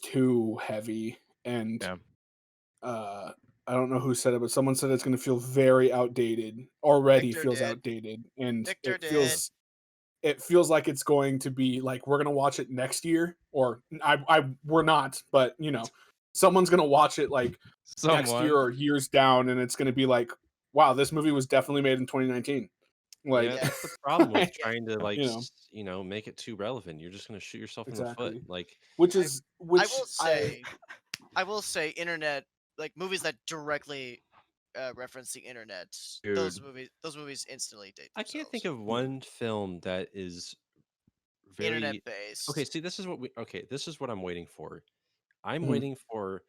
too heavy, and Yeah. I don't know who said it, but someone said it's going to feel very outdated. Already Victor feels did. outdated, and Victor it did. feels like it's going to be like we're going to watch it next year, or we're not, but someone's going to watch it like next year Someone. or years down, and it's going to be like, wow, this movie was definitely made in 2019. Like, Yeah, Yeah. that's the problem with Yeah. trying to like you know, make it too relevant. You're just gonna shoot yourself in the foot. exactly. Like, Which I is I which will I say I will say internet like movies that directly reference the internet. Dude. Those movies instantly date I can't think themselves. of one film that is Internet very okay. based. See, this is what this is what I'm waiting for. I'm Mhm. waiting for,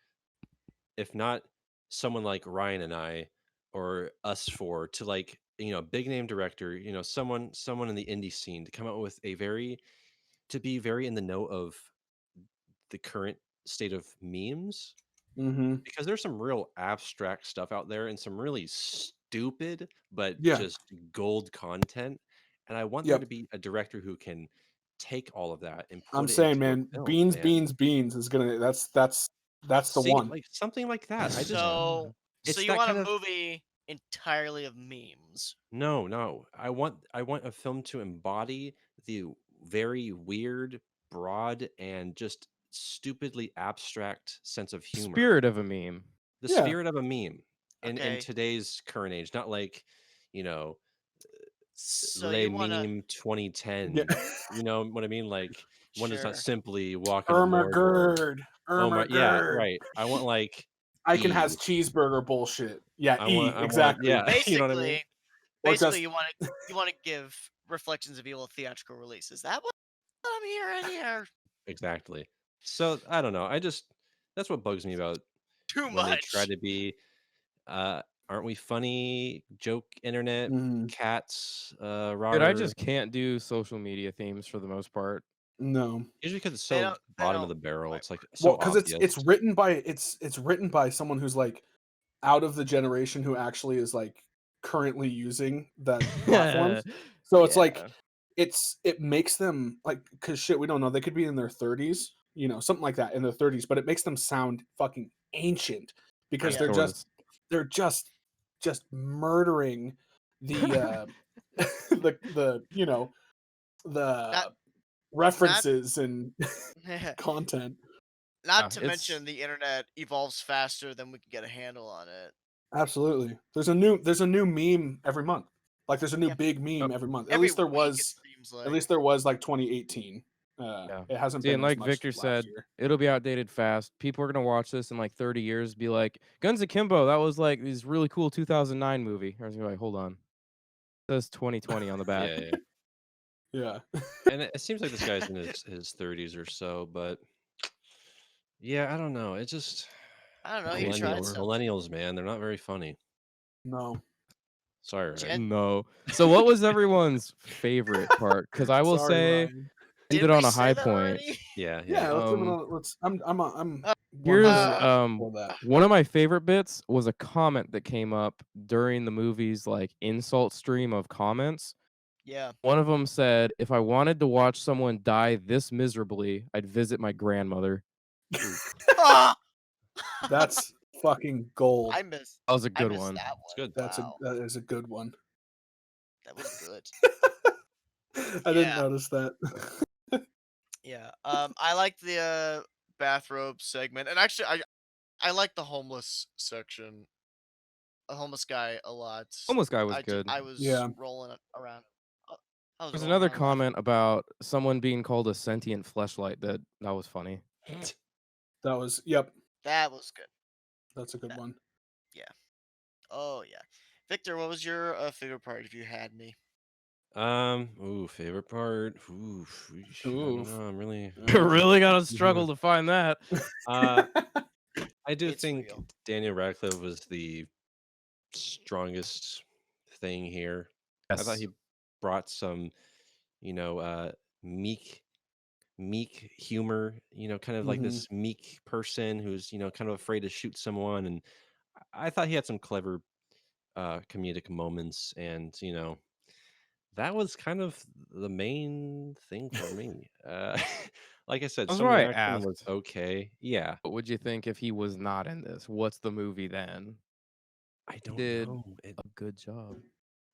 if not someone like Ryan and I, or us four, to like a big name director, someone in the indie scene to come out with to be very in the know of the current state of memes, Mhm. because there's some real abstract stuff out there and some really stupid but Yeah. just gold content, and I want there to Yep. be a director who can take all of that and I'm put it saying, into a man, film, beans, man. beans, beans is gonna. That's the See, one. like something like that. I just So it's you that want kind a of movie entirely of memes? no. I want a film to embody the very weird, broad, and just stupidly abstract sense of humor. Spirit of a meme. The Yeah. spirit of a meme in Okay. today's current age, not like, you know, So Le you wanna Meme Yeah. 2010. You know what I mean? Like one is not sure. simply walking to Irma Mordor. Gerd. Oh Irma my, yeah, Gerd. right. I want like Icon has E. cheeseburger bullshit. Yeah, I want, exactly. yeah, you know what I mean? Basically, Or just you wanna give Reflections of Evil a theatrical release. Is that what I'm hearing here? Exactly. So I don't know. That's what bugs me about Too when they try much. to be uh aren't we funny joke internet mm, cats Dude, I rawr. just can't do social media themes for the most part. no. Usually because it's They so they bottom of don't the barrel. quite It's like work for Well, so me. because obvious. it's written by someone who's like out of the generation who actually is like currently using that platforms. So it's like Yeah. it makes them like, because shit, we don't know, they could be in their 30s, something like that, in their 30s, but it makes them sound fucking ancient because Yeah. they're just murdering the the Not the not references and content. not Yeah, to it's mention the internet evolves faster than we can get a handle on it. Absolutely. There's a new meme every month. Like there's a new Yeah. big oh, meme every month. Every week it seems At like. least there was like 2018. yeah. It hasn't See, been and as like much Victor last said, year. it'll be outdated fast. People are gonna watch this in like 30 years, be like, Guns Akimbo, that was like this really cool 2009 movie. I was gonna be like, hold on. It says 2020 on the back. Yeah, yeah. Yeah. And it seems like this guy's in his 30s or so, but yeah, I don't know. It just I don't know. He Age tried millennials, lore. something. millennials, man, they're not very funny. No. Sorry, Ryan. Gen No. So what was everyone's favorite part? Because I will Sorry, say Ryan. ended Did we on a say high that point. already? Yeah, yeah. Yeah, let's live it Um on. I'm Uh, Here's 100 uh, for that. one of my favorite bits was a comment that came up during the movie's like insult stream of comments. yeah. One of them said, "If I wanted to watch someone die this miserably, I'd visit my grandmother." Ooh, Ah! That's fucking gold. I missed. That was a I good missed one. that it's one. good. Wow, That is a good one. that was good. I didn't Yeah, notice that. yeah. I like the bathrobe segment, and actually, I like the homeless section. A homeless guy a lot. Homeless guy was good. I was Yeah, rolling around. uh, I was There's rolling another around laughing. comment about someone being called a sentient fleshlight that was funny. that was. Yep, That was good. that's a good That, one. yeah. Oh yeah. Victor, what was your favorite part if you had any? Favorite part. Ooh, I don't Oof. know. I'm really. Really gotta struggle to find that. Uh, I do It's think real. Daniel Radcliffe was the strongest thing here. I thought Yes. he brought some, you know, meek humor. Kind of like Mhm. this meek person who's kind of afraid to shoot someone, and I thought he had some clever comedic moments, and that was kind of the main thing for me. Like I said, That's some of the why I acting was asked. okay. Yeah, What would you think if he was not in this? What's the movie then? I He don't did know. a good job.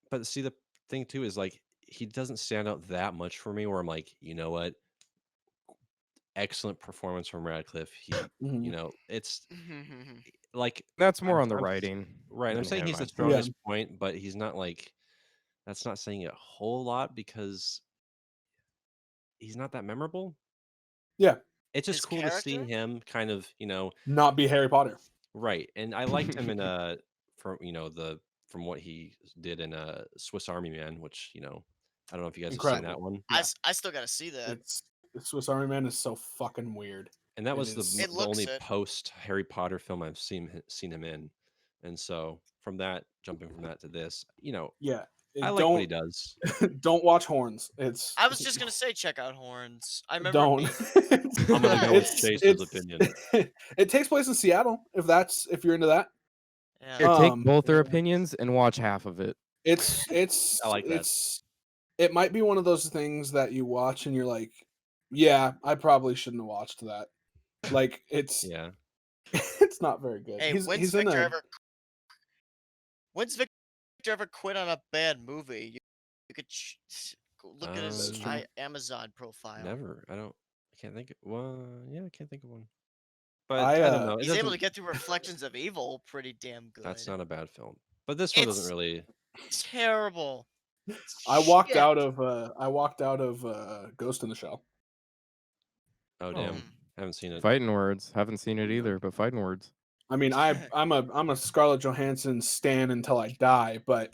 But see, the thing too is like he doesn't stand out that much for me. Where I'm like, you know what? Excellent performance from Radcliffe. Mhm. It's like That's more on the I'm writing right. I'm than saying him, he's the I think. Yeah. strongest point, but he's not like that's not saying a whole lot because he's not that memorable. Yeah. It's just His cool to see character? him kind of, Not be Harry Potter. right. And I liked him in from from what he did in Swiss Army Man, which, I don't know if you guys have seen that Incredible. one. Yeah. I still gotta see that. It's Swiss Army Man is so fucking weird. And that It was is. It the looks only it. post Harry Potter film I've seen him in. And so from that, jumping from that to this, Yeah. I like what he Don't does. don't watch Horns. It's I was just gonna say check out Horns. I remember don't. being I'm gonna go with it's Chase's opinion. it takes place in Seattle. If you're into that. yeah. Here, take Um, both their opinions and watch half of it. I like that. it might be one of those things that you watch and you're like, yeah, I probably shouldn't have watched that. Like Yeah. it's not very good. Hey, He's in a when's Victor ever quit on a bad movie? You could go look at his That's true. Amazon profile. Never. I can't think of yeah, I can't think of one. But I I don't know. It He's able to doesn't get through Reflections of Evil pretty damn good. That's not a bad film. But this one doesn't It's really. terrible. I walked Shit. out of Ghost in the Shell. Oh Oh. damn. Haven't seen it. Fighting Words. Haven't seen it either, but Fighting Words. I mean, I'm a Scarlett Johansson stan until I die, but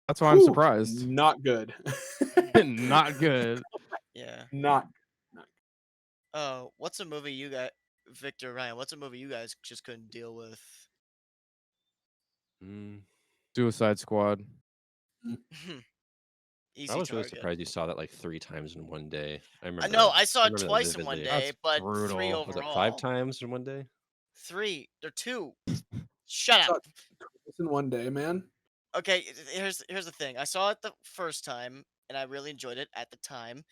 That's why I'm surprised. not good. Not good. Yeah. Not Oh, what's a movie you got, Victor Ryan? What's a movie you guys just couldn't deal with? Mm, Suicide Squad. Easy I was really target. surprised you saw that like 3 times in one day. I remember No, that. I saw it remember that twice in one vividly. day, That's but brutal. 3 Was overall. it 5 times in one day? 3. They're 2. Shut saw up. it in one day, man. Okay, here's the thing. I saw it the first time, and I really enjoyed it at the time.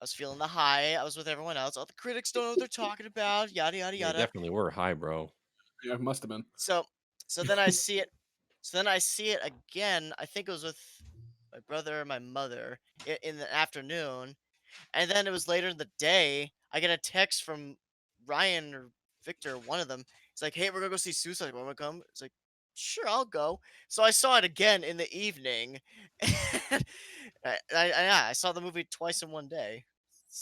I was feeling the high. I was with everyone else. All the critics don't know what they're talking about. Yada yada Yeah, yada. definitely were high, bro. Yeah, it must have been. So then I see it. So then I see it again. I think it was with my brother and my mother in the afternoon, and then it was later in the day. I get a text from Ryan or Victor, one of them. It's like, "Hey, we're gonna go see Suicide Squad. Wanna come?" It's like, "Sure, I'll go." So I saw it again in the evening. And I saw the movie twice in one day.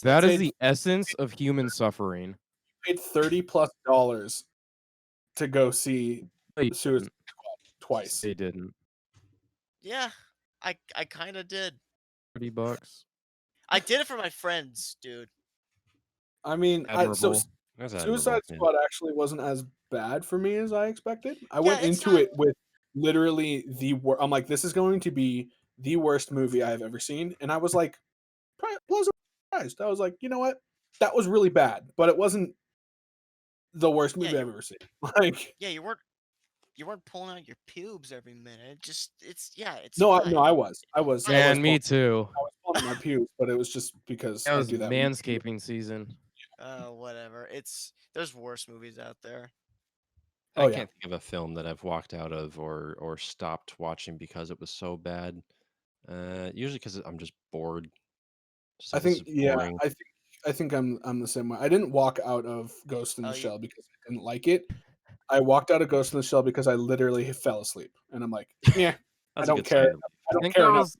That is Paid- the essence of human suffering. Paid $30+ to go see They Suicide didn't. Squad twice. They didn't. Yeah, I kind of did. $30. I did it for my friends, dude. I mean, Admirable. That's Suicide admirable, yeah. Squad actually wasn't as bad for me as I expected. I Yeah, went it's into not- it with literally the worst. I'm like, this is going to be the worst movie I've ever seen, and I was like, pleasantly surprised. I was like, you know what, that was really bad, but it wasn't the worst movie I've ever seen. Like, Yeah, you weren't pulling out your pubes every minute. Just it's no, fine. I was. And me too. I was pulling out my pubes, but it was just because That I was do that. manscaping season. Whatever. There's worse movies out there. I Oh, yeah. can't think of a film that I've walked out of or stopped watching because it was so bad. Usually because I'm just bored. Just I like, this think, is yeah, boring. I think I'm the same way. I didn't walk out of Ghost in Oh, the you- Shell because I didn't like it. I walked out of Ghost in the Shell because I literally fell asleep, and I'm like, yeah, I That's a don't good care. sign. I don't think care I enough. was.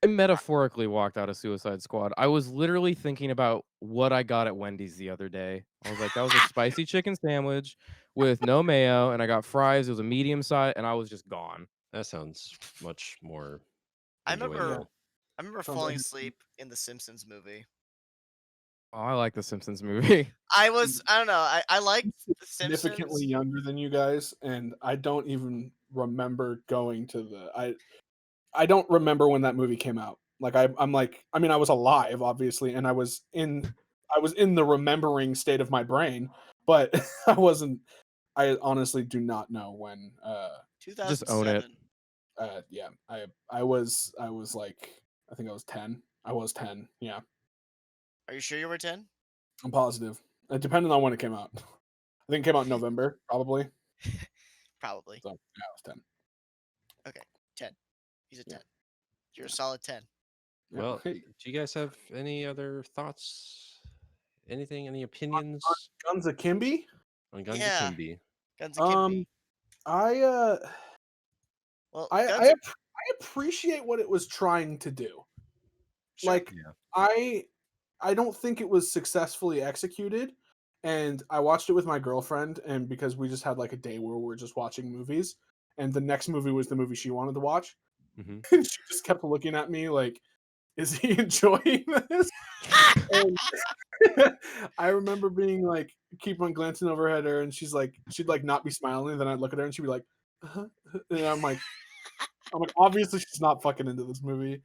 I metaphorically walked out of Suicide Squad. I was literally thinking about what I got at Wendy's the other day. I was like, that was a spicy chicken sandwich with no mayo, and I got fries. It was a medium size, and I was just gone. That sounds much more I remember enjoyable. I remember Sounds falling like- asleep in the Simpsons movie. Oh, I like the Simpsons movie. I don't know. I liked the significantly Simpsons. younger than you guys, and I don't even remember going to the. I don't remember when that movie came out. Like I'm like, I mean, I was alive, obviously, and I was in the remembering state of my brain, but I wasn't. I honestly do not know when. Just own it. 2007. Yeah, I was like, I think I was 10. I was 10. Yeah, Are you sure you were 10? I'm positive. Depending on when it came out. I think it came out in November, probably. Probably. So yeah, I was 10. Okay, 10. He's a Yeah. 10. You're a solid 10. Yeah. Well, Hey, do you guys have any other thoughts? Anything? Any opinions Guns Akimbo. on Guns Yeah. Akimbo? Guns Akimbo. I Well, I Guns I, app- I appreciate what it was trying to do. Sure. Like Yeah. I don't think it was successfully executed, and I watched it with my girlfriend, and because we just had like a day where we were just watching movies, and the next movie was the movie she wanted to watch, hmm and she just kept looking at me like, "Is he enjoying this?" And I remember being like, keep on glancing over at her, and she'd like not be smiling, and then I'd look at her, and she'd be like, and I'm like, obviously she's not fucking into this movie.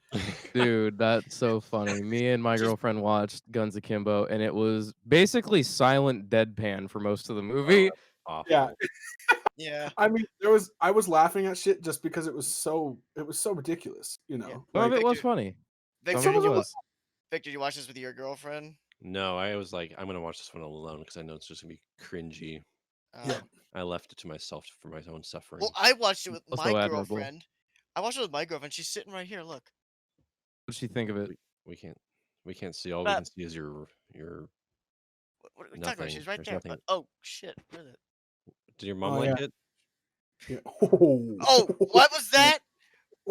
Dude, that's so funny. Me and my girlfriend watched Guns Akimbo, and it was basically silent deadpan for most of the movie. Awful. Yeah, Yeah. I mean, I was laughing at shit just because it was so ridiculous, you know. Yeah. Some of Like, it was Victor- funny. Victor, Some some of of it it was. Victor, you watch this with your girlfriend? No, I was like, I'm gonna watch this one alone because I know it's just gonna be cringy. Yeah. I left it to myself for my own suffering. Well, I watched it with Also my admirable. girlfriend. I watched it with my girlfriend. She's sitting right here. Look. What'd she think of it? we can't see. All we But- can see is your. What are we talking about? Nothing. She's right There's there. nothing. Oh shit! Where is it? Did your mom Oh, like yeah. it? Yeah. Oh, what was that?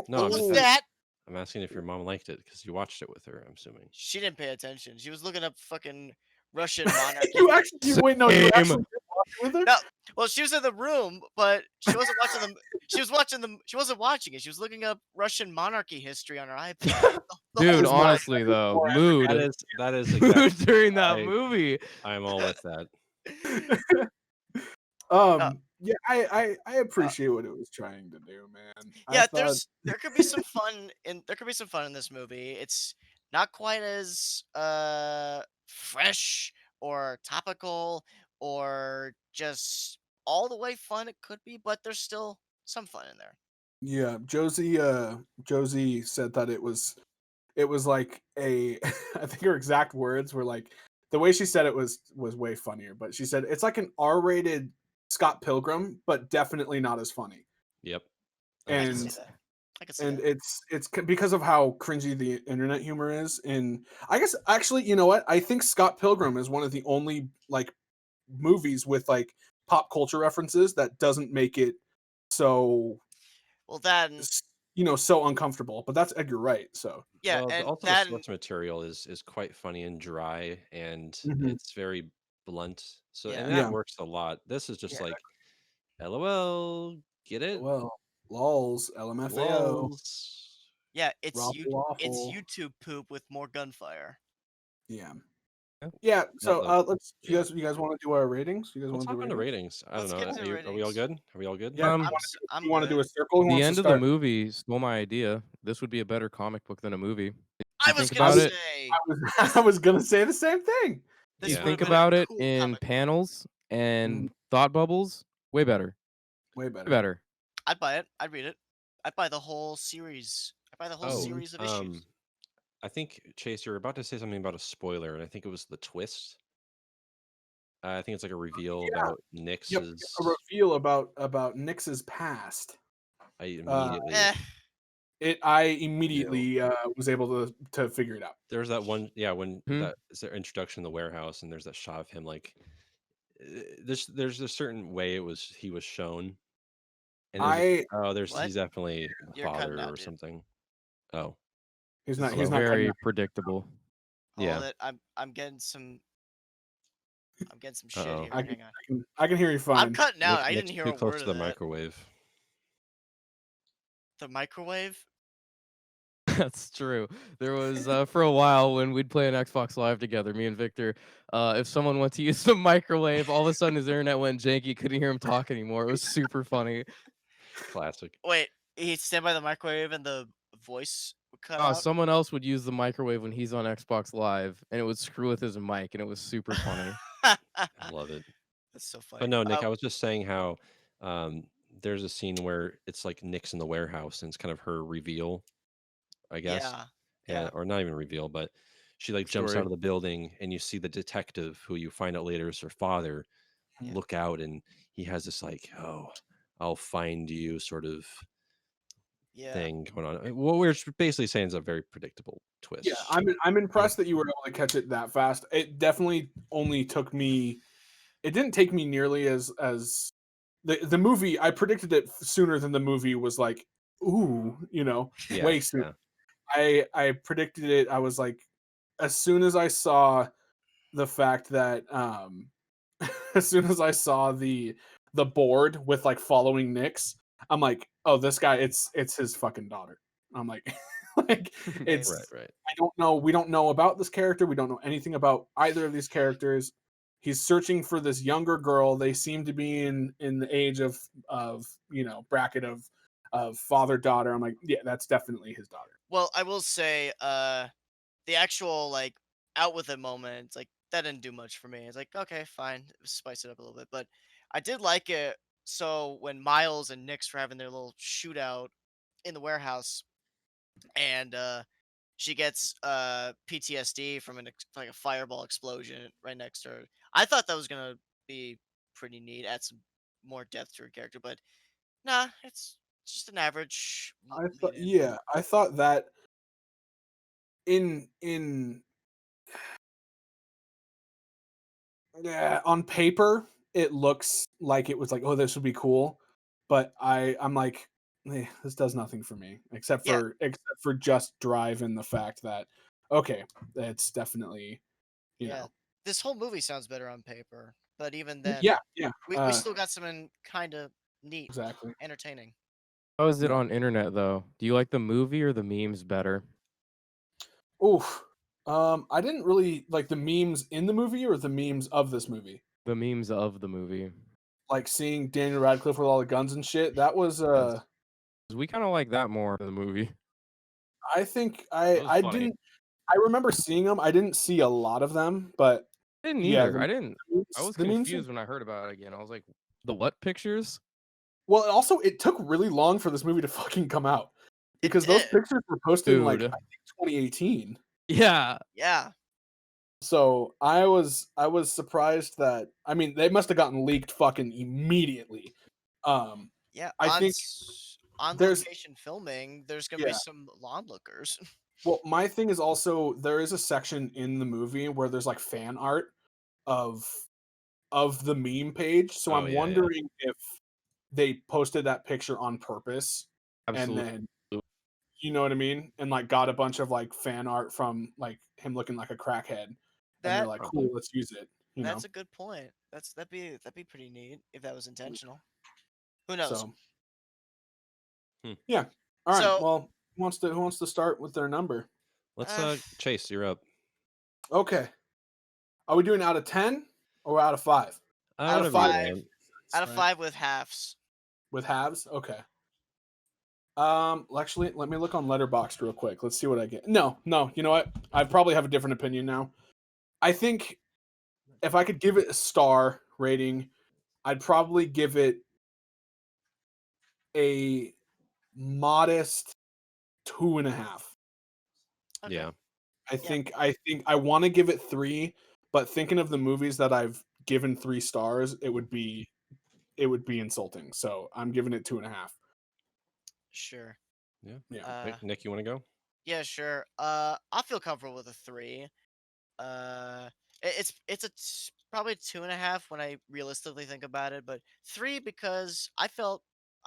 No, What I'm was just that? I'm asking if your mom liked it because you watched it with her. I'm assuming. She didn't pay attention. She was looking up fucking Russian monarchy. Wait, no, you Same. actually did watch it with her? No, well, she was in the room, but she wasn't watching them. She was watching them. She wasn't watching it. She was looking up Russian monarchy history on her iPad. The whole Dude, time. honestly though, more mood. That is Mood exactly. during that I- movie. I'm all with that. Yeah, I appreciate what it was trying to do, man. I Yeah, thought, there could be some fun in this movie. It's not quite as fresh or topical or just all the way fun it could be, but there's still some fun in there. yeah, Josie said that it was like a I think her exact words were like, the way she said it was way funnier, but she said it's like an R-rated Scott Pilgrim, but definitely not as funny. Yep. I can And see that. I can see and that. it's because of how cringy the internet humor is. And I guess actually, you know what? I think Scott Pilgrim is one of the only like movies with like pop culture references that doesn't make it so Well, that and, so uncomfortable. But that's Edgar Wright, so yeah, Well, and also the that and, source material is quite funny and dry, and Mhm. it's very blunt. So Yeah. and that Yeah. works a lot. This is just Yeah. like, LOL, get it? well, lols, LMFAO, Lols. yeah, it's Raffle waffle. YouTube poop with more gunfire. Yeah. Yeah. Yeah. So Not let's yeah. you guys want to do our ratings? You guys Let's want to hop do into ratings? ratings. I don't Let's know. get to Are we all ratings. good? Are we all good? Yeah. I'm You want to do a good. circle? Who The wants end to of the start? movie stole my idea. This would be a better comic book than a movie. I You was think gonna about it? say I was gonna say the same thing. this You would think have been a about it cool in comic book. panels and thought bubbles, way better. Way Way better. better. I'd buy it. I'd read it. I'd buy the whole series. I'd buy the whole Oh, series of issues. I think Chase, you're about to say something about a spoiler, and I think it was the twist. I think it's like a reveal about Nix's. Yep. A reveal about Nix's past. I immediately Eh, I immediately was able to figure it out. there's that one, yeah, when Hmm. that is their introduction in the warehouse, and there's that shot of him like there's a certain way he was shown, and What? he's definitely You're cutting father out, or dude. something. Oh, He's not Hello? Very cutting out. predictable. Yeah. Hold it. I'm getting some shit Uh-oh. here. I Hang on. I can hear you fine. I'm cutting out. I Nick's didn't hear too a close word to of the that. microwave. The microwave. That's true. There was for a while when we'd play an Xbox Live together, me and Victor. If someone went to use the microwave, all of a sudden his internet went janky. Couldn't hear him talk anymore. It was super funny. Classic. Wait, he'd stand by the microwave and the voice would cut out. Someone else would use the microwave when he's on Xbox Live, and it would screw with his mic, and it was super funny. Love it. That's so funny. But no, Nick, I was just saying how um, there's a scene where it's like Nick's in the warehouse and it's kind of her reveal, I guess, Yeah, and yeah, or not even reveal, but she like jumps Story. out of the building and you see the detective who you find out later is her father Yeah. look out and he has this like, oh, I'll find you sort of yeah. thing going on. What we're basically saying is a very predictable twist. Yeah, I'm impressed that you were able to catch it that fast. It definitely only took me. It didn't take me nearly as the movie. I predicted it sooner than the movie was like, ooh, Yeah, way sooner. yeah. I predicted it. I was like, as soon as I saw the fact that as soon as I saw the board with like following Nick's, I'm like, oh, this guy, it's his fucking daughter. I'm like, like it's Right, right. I don't know. We don't know about this character. We don't know anything about either of these characters. He's searching for this younger girl. They seem to be in the age of bracket of father daughter. I'm like, yeah, that's definitely his daughter. Well, I will say, the actual like out with it moment, like that didn't do much for me. It's like, okay, fine, spice it up a little bit, but I did like it. So when Miles and Nyx were having their little shootout in the warehouse, and she gets PTSD from like a fireball explosion right next to her. I thought that was gonna be pretty neat, add some more depth to her character, but nah, it's just an average I thought, lead in. yeah, I thought that in yeah, on paper it looks like it was like, oh, this would be cool, but I'm like, this does nothing for me except Yeah, for just drive and the fact that okay, it's definitely you yeah. know This whole movie sounds better on paper, but even then, yeah, yeah, we still got something kind of neat, exactly. entertaining. How is it Yeah. on internet though? Do you like the movie or the memes better? Oof. I didn't really like the memes in the movie or the memes of this movie. The memes of the movie. Like seeing Daniel Radcliffe with all the guns and shit. That was 'Cause we kind of like that more than the movie. I think That was I funny. didn't I remember seeing them. I didn't see a lot of them, but I didn't yeah, either. I didn't. I was the memes confused when I heard about it again. I was like, the what pictures? well, also it took really long for this movie to fucking come out It because those did, pictures were posted in like Dude. I think 2018. Yeah. yeah, So I was surprised that I mean they must have gotten leaked fucking immediately. Um yeah. I think On there's location filming, there's gonna be yeah. some onlookers. Well, my thing is also there is a section in the movie where there's like fan art of the meme page. So Oh I'm yeah, yeah. wondering if they posted that picture on purpose and Absolutely. then you know what I mean? And like got a bunch of like fan art from like him looking like a crackhead. And they're That like, Probably. cool, let's use it. You know? That's a good point. That'd be pretty neat if that was intentional. Who knows? So Hmm. yeah. All right. So, Well, who wants to start with their number? Let's uh, Chase, you're up. Okay. Are we doing out of 10 or out of 5? Out of Whatever you 5 5 want. out of right? 5 with halves. With halves? Okay. Actually, let me look on Letterboxd real quick. Let's see what I get. No, you know what? I probably have a different opinion now. I think if I could give it a star rating, I'd probably give it a modest 2.5. Okay. Yeah. Yeah. I think I want to give it 3, but thinking of the movies that I've given 3 stars, it would be insulting. So I'm giving it 2.5. Sure. Yeah. Yeah. Nick, you want to go? Yeah, sure. I feel comfortable with a 3. Uh, probably 2.5 when I realistically think about it, but 3 because I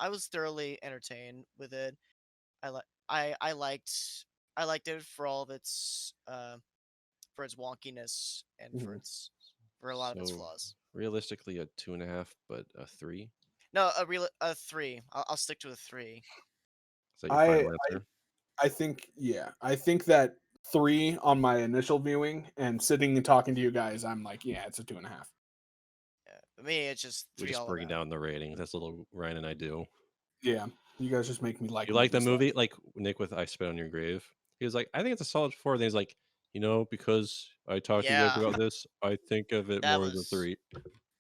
was thoroughly entertained with it. I like I liked it for all of its for its wonkiness and Mhm. for a lot of its So flaws. realistically, a 2.5, but a 3. No, a 3. I'll stick to a 3. Is that your I final answer? I think I think that 3 on my initial viewing and sitting and talking to you guys, I'm like, yeah, it's a 2.5. Yeah. For me, it's just We 3 just all bring around. down the rating. That's a little Ryan and I do. Yeah, you guys just make me like. You like the movies that- movie? Like Nick with I Spit on Your Grave. He was like, I think it's a solid 4. Then he's like, because I talked to you guys Yeah. about this, I think of it That more as a was 3.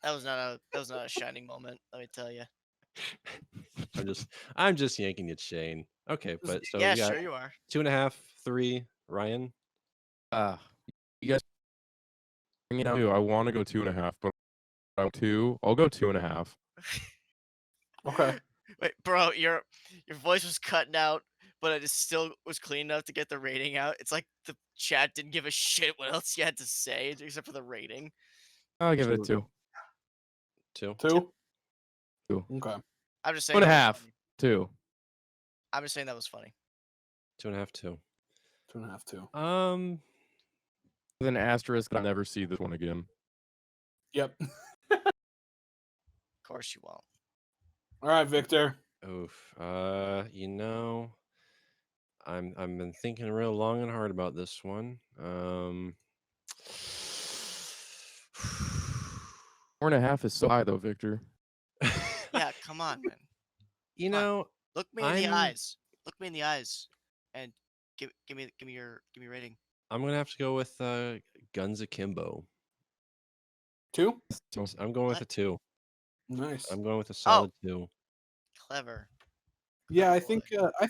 that was not a shining moment. Let me tell you. I'm just yanking at Shane. Okay, but so Yeah, we got sure you are. 2.5, 3. Ryan, You guys bring it out. I want to go 2.5, but I'll go 2.5. Okay. Wait, bro, your voice was cutting out, but it still was clean enough to get the rating out. It's like the chat didn't give a shit what else you had to say except for the rating. I'll give it a Sure. 2. 2. 2. 2. Okay. I'm just saying. 2.5. 2. I'm just saying that was funny. 2.5, 2. 2.5. 2. With an asterisk, I'll never see this one again. Yep. Of course you won't. All right, Victor. Oof. I've been thinking real long and hard about this one. 4.5 is so high though, Victor. Yeah, come on, man. You Come on. know, Look me in the I'm eyes. Look me in the eyes, and give me your rating. I'm gonna have to go with Guns Akimbo. 2. I'm going with What? a 2. Nice. I'm going with a Oh, solid 2. clever. Yeah, I boy.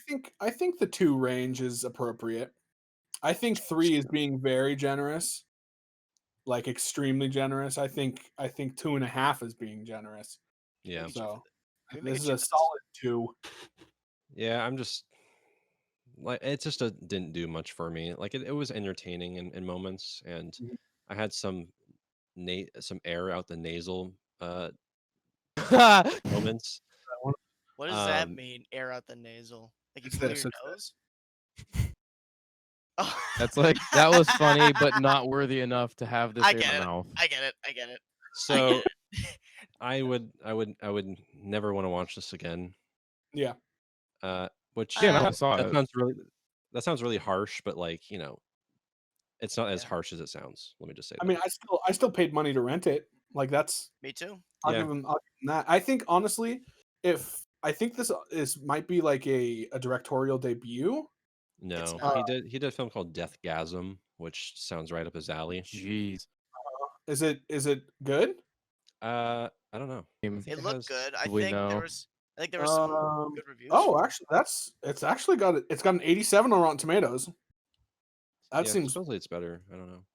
think I think the 2 range is appropriate. I think 3 is being very generous, like extremely generous. I think 2.5 is being generous. Yeah. Can So we make this is change a to this? solid 2. Yeah, I'm just like it just didn't do much for me. Like it was entertaining in moments, and Mhm. I had some air out the nasal moments. What does that Um, mean? Air out the nasal. Like you It's blew this, your it's nose? Oh. That's like that was funny, but not worthy enough to have this I in get my it. mouth. I get it. I get it. so I would never want to watch this again. Yeah. Which Yeah, I Uh, saw that it. sounds really harsh, but like it's not as Yeah. harsh as it sounds. Let me just say I that. mean, I still paid money to rent it. Like that's Me too. I'll Yeah. give him that. I think honestly, if I think this might be like a directorial debut. It's No, not. he did a film called Deathgasm, which sounds right up his alley. Jeez. Is it good? I don't know. I think It it looked has. good. Probably no. I think there was some good reviews. Oh, for it. actually, it's actually got an 87 on Rotten Tomatoes. That Yeah, seems, supposedly it's better. I don't know.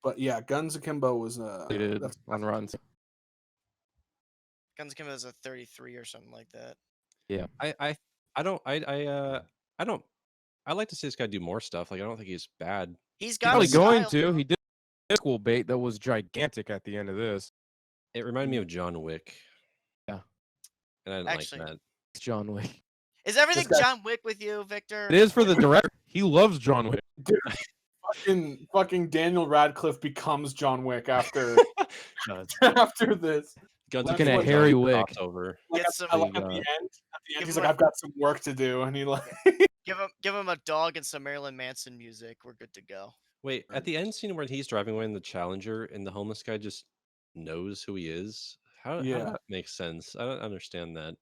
but yeah, Guns Akimbo was They did that's on Rotten. Guns Akimbo is a 33 or something like that. Yeah. I don't I don't I like to see this guy do more stuff. Like I don't think he's bad. He's He's got probably a going style. to. He did a school bait that was gigantic at the end of this. It reminded me of John Wick. Yeah. And I didn't Actually, like that. It's John Wick. is everything guy- John Wick with you, Victor? It is for the director. He loves John Wick. fucking Daniel Radcliffe becomes John Wick after Does. after this. Guns Looking Akimbo at John Harry Wick Wick. crossover. Like, Get some. I like There at you the go. end. Give He's him like, a- I've got some work to do, and he like Give him a dog and some Marilyn Manson music. We're good to go. Wait, at the end scene where he's driving away in the Challenger and the homeless guy just knows who he is. How Yeah. that makes sense? I don't understand that.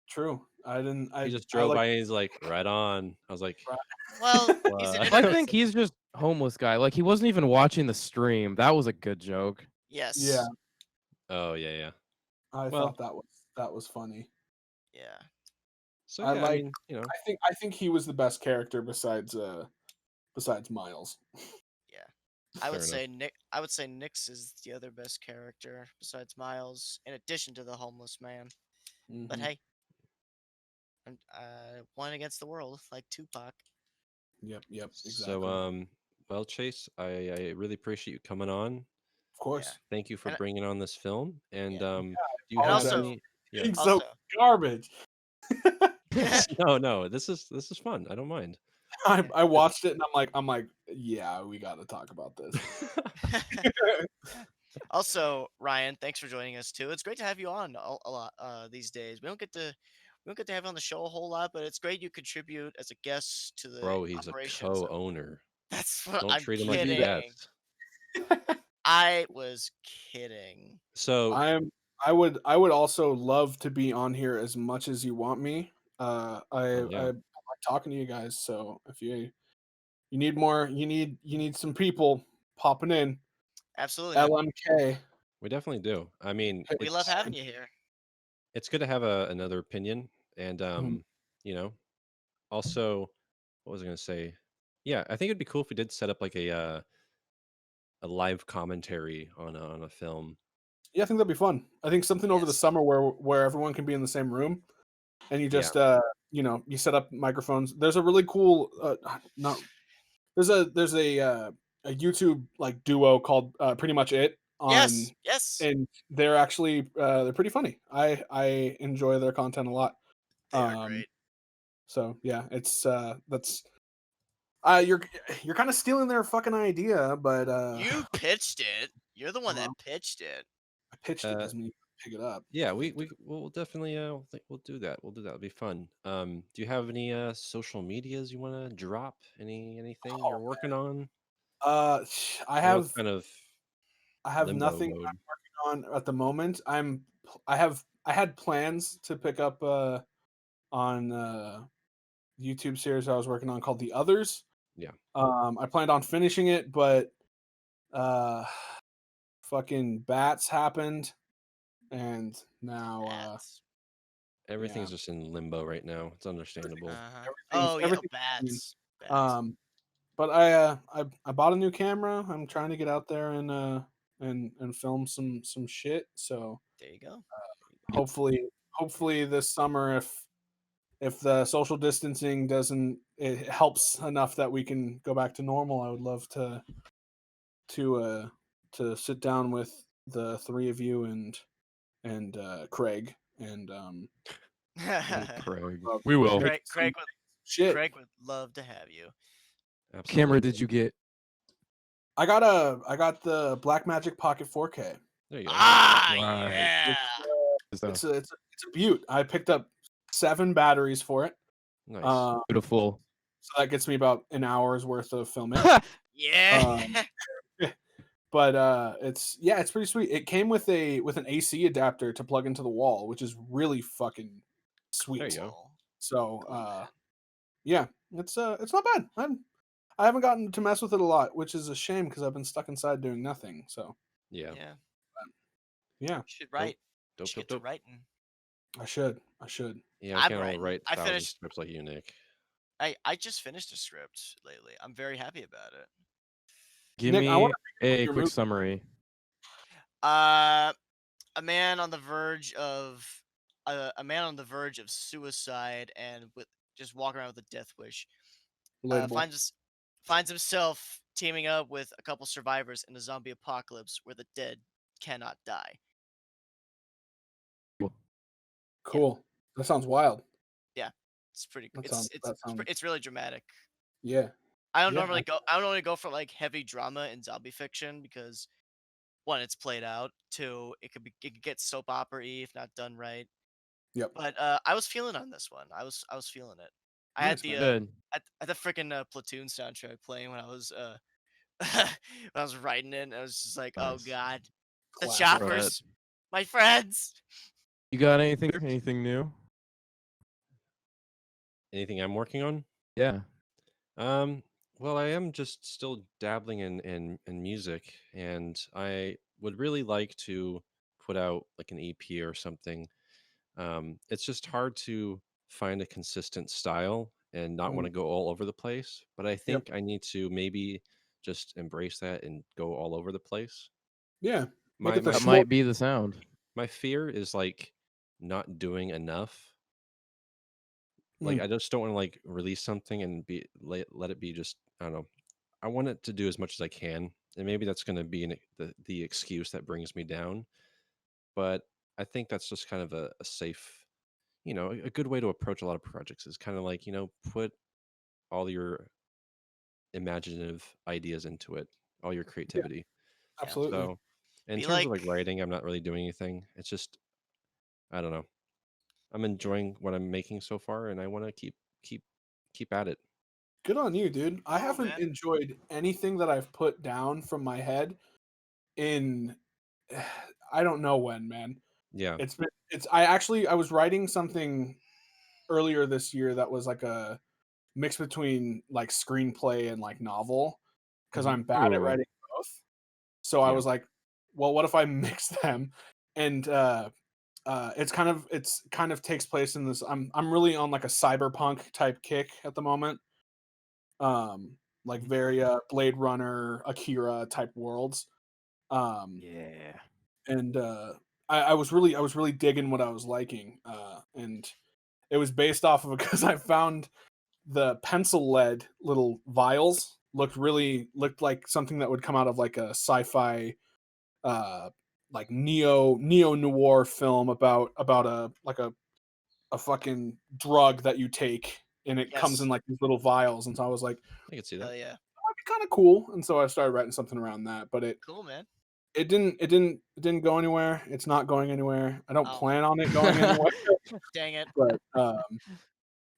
True. I didn't. He just drove by and he's like, right on. I was like, Well, he's an What? I internet. think he's just homeless guy. Like he wasn't even watching the stream. That was a good joke. Yes. Yeah. oh yeah. I Well- thought that was funny. Yeah. So I yeah, like- mean, I think he was the best character besides Miles. I would fair say Nick. I would say Nix is the other best character besides Miles, in addition to the homeless man. But Mhm. hey, one against the world, like Tupac. Yep, exactly. So well, Chase, I really appreciate you coming on. of course. Thank you for And- bringing on this film. And Yeah. do you have apologize. also- any? Yeah. Being so Also, garbage. no, this is fun. I don't mind. I watched it and I'm like, yeah, we got to talk about this. also, Ryan, thanks for joining us too. It's great to have you on a lot these days. We don't get to we don't get to have you on the show a whole lot, but it's great you contribute as a guest to the Bro, he's a operation. So co-owner. that's what Don't I'm treat him like a kidding. guest. I was kidding. So I would also love to be on here as much as you want me. I like talking to you guys. So if you need more, you need some people popping in. Absolutely, man. LMK. we definitely do. I mean, We love having you here. it's good to have another opinion, and you know, also, what was I going to say? Yeah, I think it'd be cool if we did set up like a live commentary on a film. Yeah, I think that'd be fun. I think something over the Yes. summer where everyone can be in the same room, and you just you set up microphones. There's a really cool not there's a YouTube like duo called Pretty Much It on, Yes. and they're actually they're pretty funny. I enjoy their content a lot. They are great. So yeah, it's that's you're kind of stealing their fucking idea, but You pitched it. You're the one that well, pitched it. I pitched it doesn't mean you pick it up. Yeah, we'll definitely we'll do that. We'll do that. It'll be fun. Do you have any social medias you want to drop? Anything you're working on? I I know have it's kind of limbo nothing mode. I'm working on at the moment. I had plans to pick up on YouTube series I was working on called The Others. Yeah. I planned on finishing it, but fucking bats happened, and now Bats. Everything's just in limbo right now. It's understandable. Oh, yeah, everything's bats. Bats. But I bought a new camera. I'm trying to get out there and film some shit. So There you go. hopefully this summer, if the social distancing doesn't, it helps enough that we can go back to normal. I would love to sit down with the three of you and Craig and Craig. We will. Craig shit. Craig would love to have you. Absolutely. Camera did you get? I got the Blackmagic Pocket 4K. There you go. Ah, Right. yeah. It's a beaut. I picked up 7 batteries for it. Nice. Beautiful. So that gets me about an hour's worth of filming. Yeah. But it's pretty sweet. It came with an AC adapter to plug into the wall, which is really fucking sweet. There you go. So yeah, it's not bad. I haven't gotten to mess with it a lot, which is a shame because I've been stuck inside doing nothing. So Yeah. Yeah. yeah, You should write. Dope, Should dope, get to dope. writing. I should. Yeah, I'm I can't writing. write I 1,000 finished- scripts like you, Nick. I just finished a script lately. I'm very happy about it. Give Nick, I me wanna a your quick movie. summary. A man on the verge of suicide and with just walking around with a death wish Relatable. finds himself teaming up with a couple survivors in a zombie apocalypse where the dead cannot die. Cool. That sounds wild. It's pretty. That It's sounds- it's that it's, pre- sounds- it's really dramatic. Yeah. I don't Yeah, normally go. I don't normally go for like heavy drama in zombie fiction because one, it's played out. Two, it could get soap opera-y if not done right. Yep. But I was feeling on this one. I was feeling it. I had Nice, the man. Good. I had the freaking Platoon soundtrack playing when I was when I was writing it. And I was just like, oh Nice. god, the Classic. choppers, my friends. You got anything? Anything new? Anything I'm working on? Yeah. Well, I am just still dabbling in music, and I would really like to put out like an EP or something. It's just hard to find a consistent style and not want to go all over the place. But I think I need to maybe just embrace that and go all over the place. Yeah. Make My it the my, That might be the sound. my fear is like not doing enough. Like I just don't want to like release something and let it be just, I don't know. I want it to do as much as I can, and maybe that's going to be the excuse that brings me down. But I think that's just kind of a safe, a good way to approach a lot of projects is kind of like, put all your imaginative ideas into it, all your creativity. Absolutely. So in Be terms of like- like writing, I'm not really doing anything. It's just, I don't know. I'm enjoying what I'm making so far, and I want to keep at it. Good on you, dude. I Cool, haven't man. enjoyed anything that I've put down from my head in I don't know when, man. Yeah. I was writing something earlier this year that was like a mix between like screenplay and like novel because Mhm. I'm bad at Ooh. writing both. So I Yeah. was like, well, what if I mix them? And it's kind of takes place in this. I'm really on like a cyberpunk type kick at the moment. Like Mhm. very Blade Runner, Akira type worlds. Um, Yeah. and I was really digging what I was liking. And it was based off of because I found the pencil lead little vials looked like something that would come out of like a sci-fi like neo noir film about a fucking drug that you take and it comes in Yes. like these little vials. And so I was like, I can see Hell that. yeah. that'd be kind of cool. And so I started writing something around that, but Cool, man. it didn't go anywhere. It's not going anywhere. I don't Oh, plan on it going anywhere. dang it. But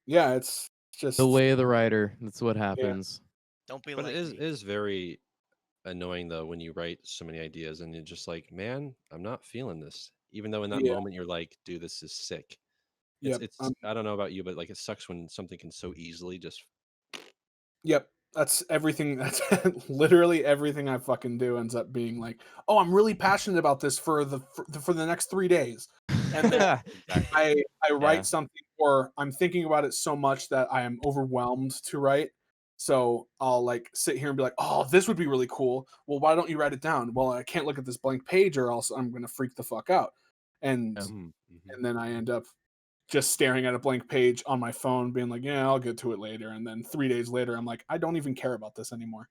yeah, it's The just way of the writer. That's what yeah, happens. Don't be But like it me. is very annoying though when you write so many ideas and you're just like, man, I'm not feeling this. Even though in that yeah, moment you're like, dude, this is sick. yep, It's I don't know about you, but like it sucks when something can so easily just yep. That's everything. That's literally everything I fucking do ends up being like, oh, I'm really passionate about this for the next 3 days, and then exactly. I Yeah. write something or I'm thinking about it so much that I am overwhelmed to write. So I'll like sit here and be like, "Oh, this would be really cool." Well, why don't you write it down? Well, I can't look at this blank page or else I'm gonna freak the fuck out. And Yeah. Mhm. and then I end up just staring at a blank page on my phone, being like, "Yeah, I'll get to it later." And then 3 days later, I'm like, "I don't even care about this anymore."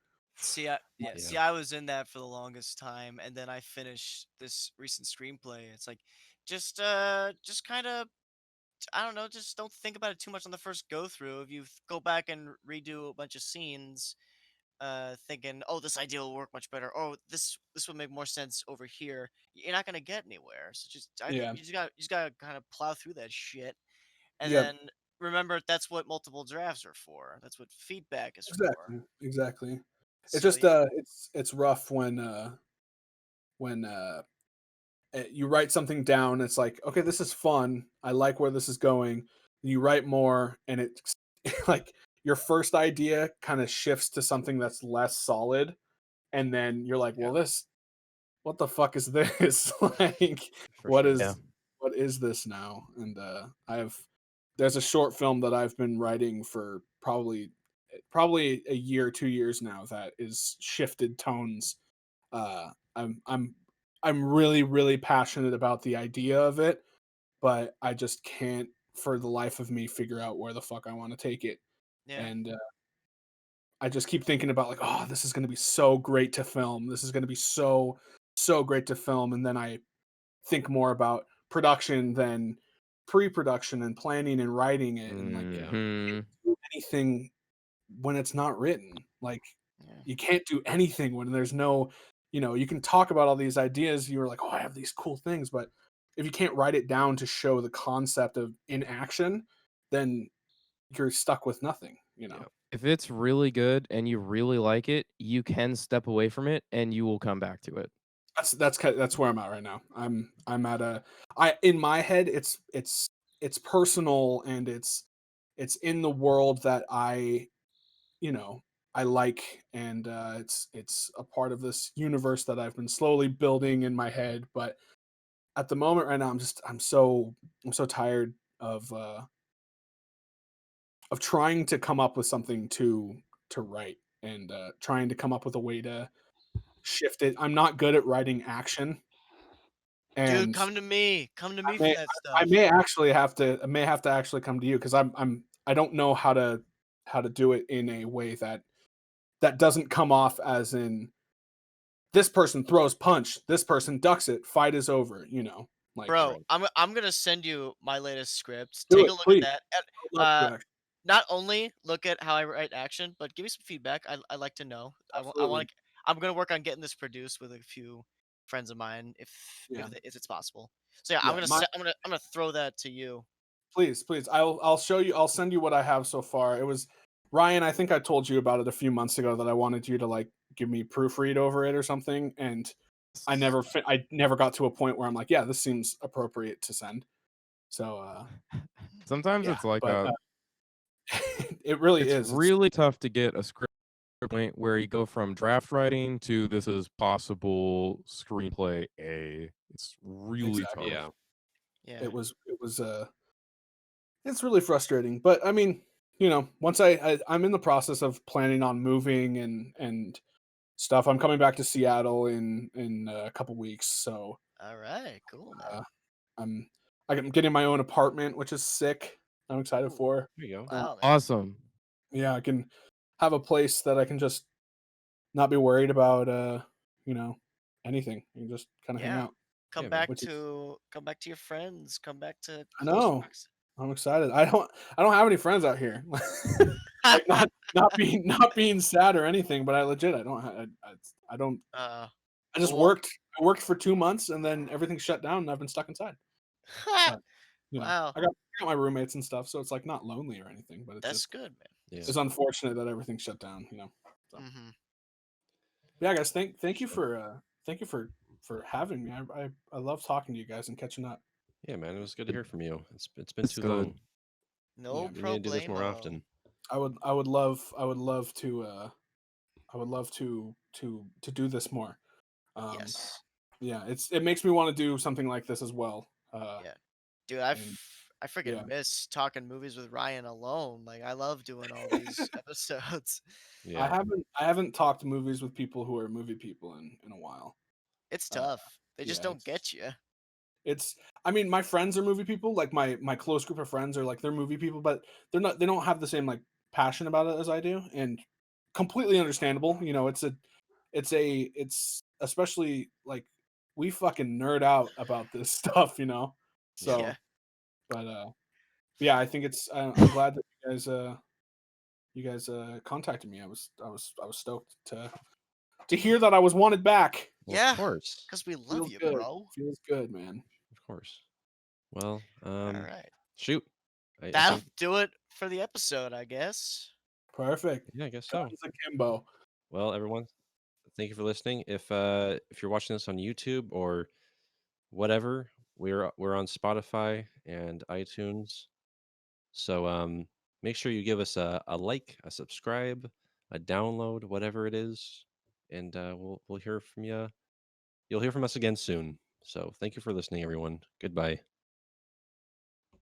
Yeah. See, I was in that for the longest time, and then I finished this recent screenplay. It's like, just kind of, I don't know, just don't think about it too much on the first go through. If you go back and redo a bunch of scenes, thinking, oh, this idea will work much better. Oh, this would make more sense over here. You're not gonna get anywhere. So I think Yeah. you just gotta kind of plow through that shit, and Yep. then remember that's what multiple drafts are for. That's what feedback is for. Exactly. Exactly. It's So just yeah, it's rough when you write something down. It's like, okay, this is fun. I like where this is going. You write more, and it's like your first idea kind of shifts to something that's less solid, and then you're like, Yeah, well, this what the fuck is this? Like, for what sure. Yeah. is what is this now? And there's a short film that I've been writing for probably a year, 2 years now that is shifted tones. Uh, I'm I'm I'm really really passionate about the idea of it, but I just can't for the life of me figure out where the fuck I want to take it. yeah, And I just keep thinking about like, oh, this is going to be so great to film. This is going to be so great to film, and then I think more about production than pre-production and planning and writing it, and like Yeah, Hmm. do anything when it's not written. Like yeah, you can't do anything when there's no, you can talk about all these ideas. You're like, oh, I have these cool things, but if you can't write it down to show the concept of in action, then you're stuck with nothing. yeah. If it's really good and you really like it, you can step away from it and you will come back to it. That's where I'm at right now. I'm at a I in my head it's personal and it's in the world that you know I like and it's a part of this universe that I've been slowly building in my head. But at the moment right now, I'm so tired of trying to come up with something to write and trying to come up with a way to shift it. I'm not good at writing action dude, and come to I me for may that I stuff, may have to actually come to you because I don't know how to do it in a way that doesn't come off as in this person throws punch, this person ducks it, fight is over, like bro. Right. I'm gonna send you my latest script. do Take a it, look at please. that. And, I'd love uh, to actually. not only look at how I write action, but give me some feedback. I like to know. I Absolutely. want. I'm gonna work on getting this produced with a few friends of mine, Yeah. if it's possible. So yeah, Yeah. I'm gonna throw that to you. Please, please. I'll show you. I'll send you what I have so far. It was Ryan. I think I told you about it a few months ago that I wanted you to like give me proofread over it or something, and I never got to a point where I'm like, yeah, this seems appropriate to send. So Sometimes yeah, it's like but it really it's is. really tough to get a script point where you go from draft writing to this is possible screenplay A. It's really Exactly. tough. Yeah. Yeah. It was it's really frustrating, but I mean, once I'm in the process of planning on moving and stuff. I'm coming back to Seattle in a couple weeks, so All right. Cool, man. I'm I'm getting my own apartment, which is sick. I'm excited Ooh, for. There you go. Wow, man. Awesome. Yeah, I can have a place that I can just not be worried about anything. You can just kind of hang Yeah. out. Come Yeah, man. back Which is to your friends. Come back to I close know. proximity. I'm excited. I don't have any friends out here. Like not being sad or anything, but I legit I don't I just well, worked for 2 months and then everything shut down and I've been stuck inside. But, wow, I got my roommates and stuff, so it's like not lonely or anything, but it's that's just good, man. Yeah. it's unfortunate that everything shut down. So Mm-hmm. yeah, guys, thank you Sure. for having me. I love talking to you guys and catching up. Yeah, man. It was good to hear from you. It's been It's too good. long. No Yeah, We need to do this more problemo. often. I would love to do this more. Yes. Yeah, it makes me want to do something like this as well. Yeah. Dude, And I yeah, freaking miss talking movies with Ryan alone. Like I love doing all these episodes. Yeah. I haven't talked movies with people who are movie people in a while. It's Uh, tough. They just yeah, don't get you. it's I mean, my friends are movie people, like my close group of friends are like they're movie people, but they don't have the same like passion about it as I do, and completely understandable. It's especially like we fucking nerd out about this stuff, Yeah. Yeah. So, but yeah, I think I'm glad that you guys contacted me. I was stoked to hear that I was wanted back. Well, Yeah. of course. Because we love Feels you, good. bro. Feels good, man. Of course. Well, All right. shoot. I That'll think do it for the episode, I guess. Perfect. yeah, I guess so. Guns Akimbo. Well, everyone, thank you for listening. If you're watching this on YouTube or whatever, we're on Spotify and iTunes. So make sure you give us a like, a subscribe, a download, whatever it is, and we'll hear from you. You'll hear from us again soon. So thank you for listening, everyone. Goodbye.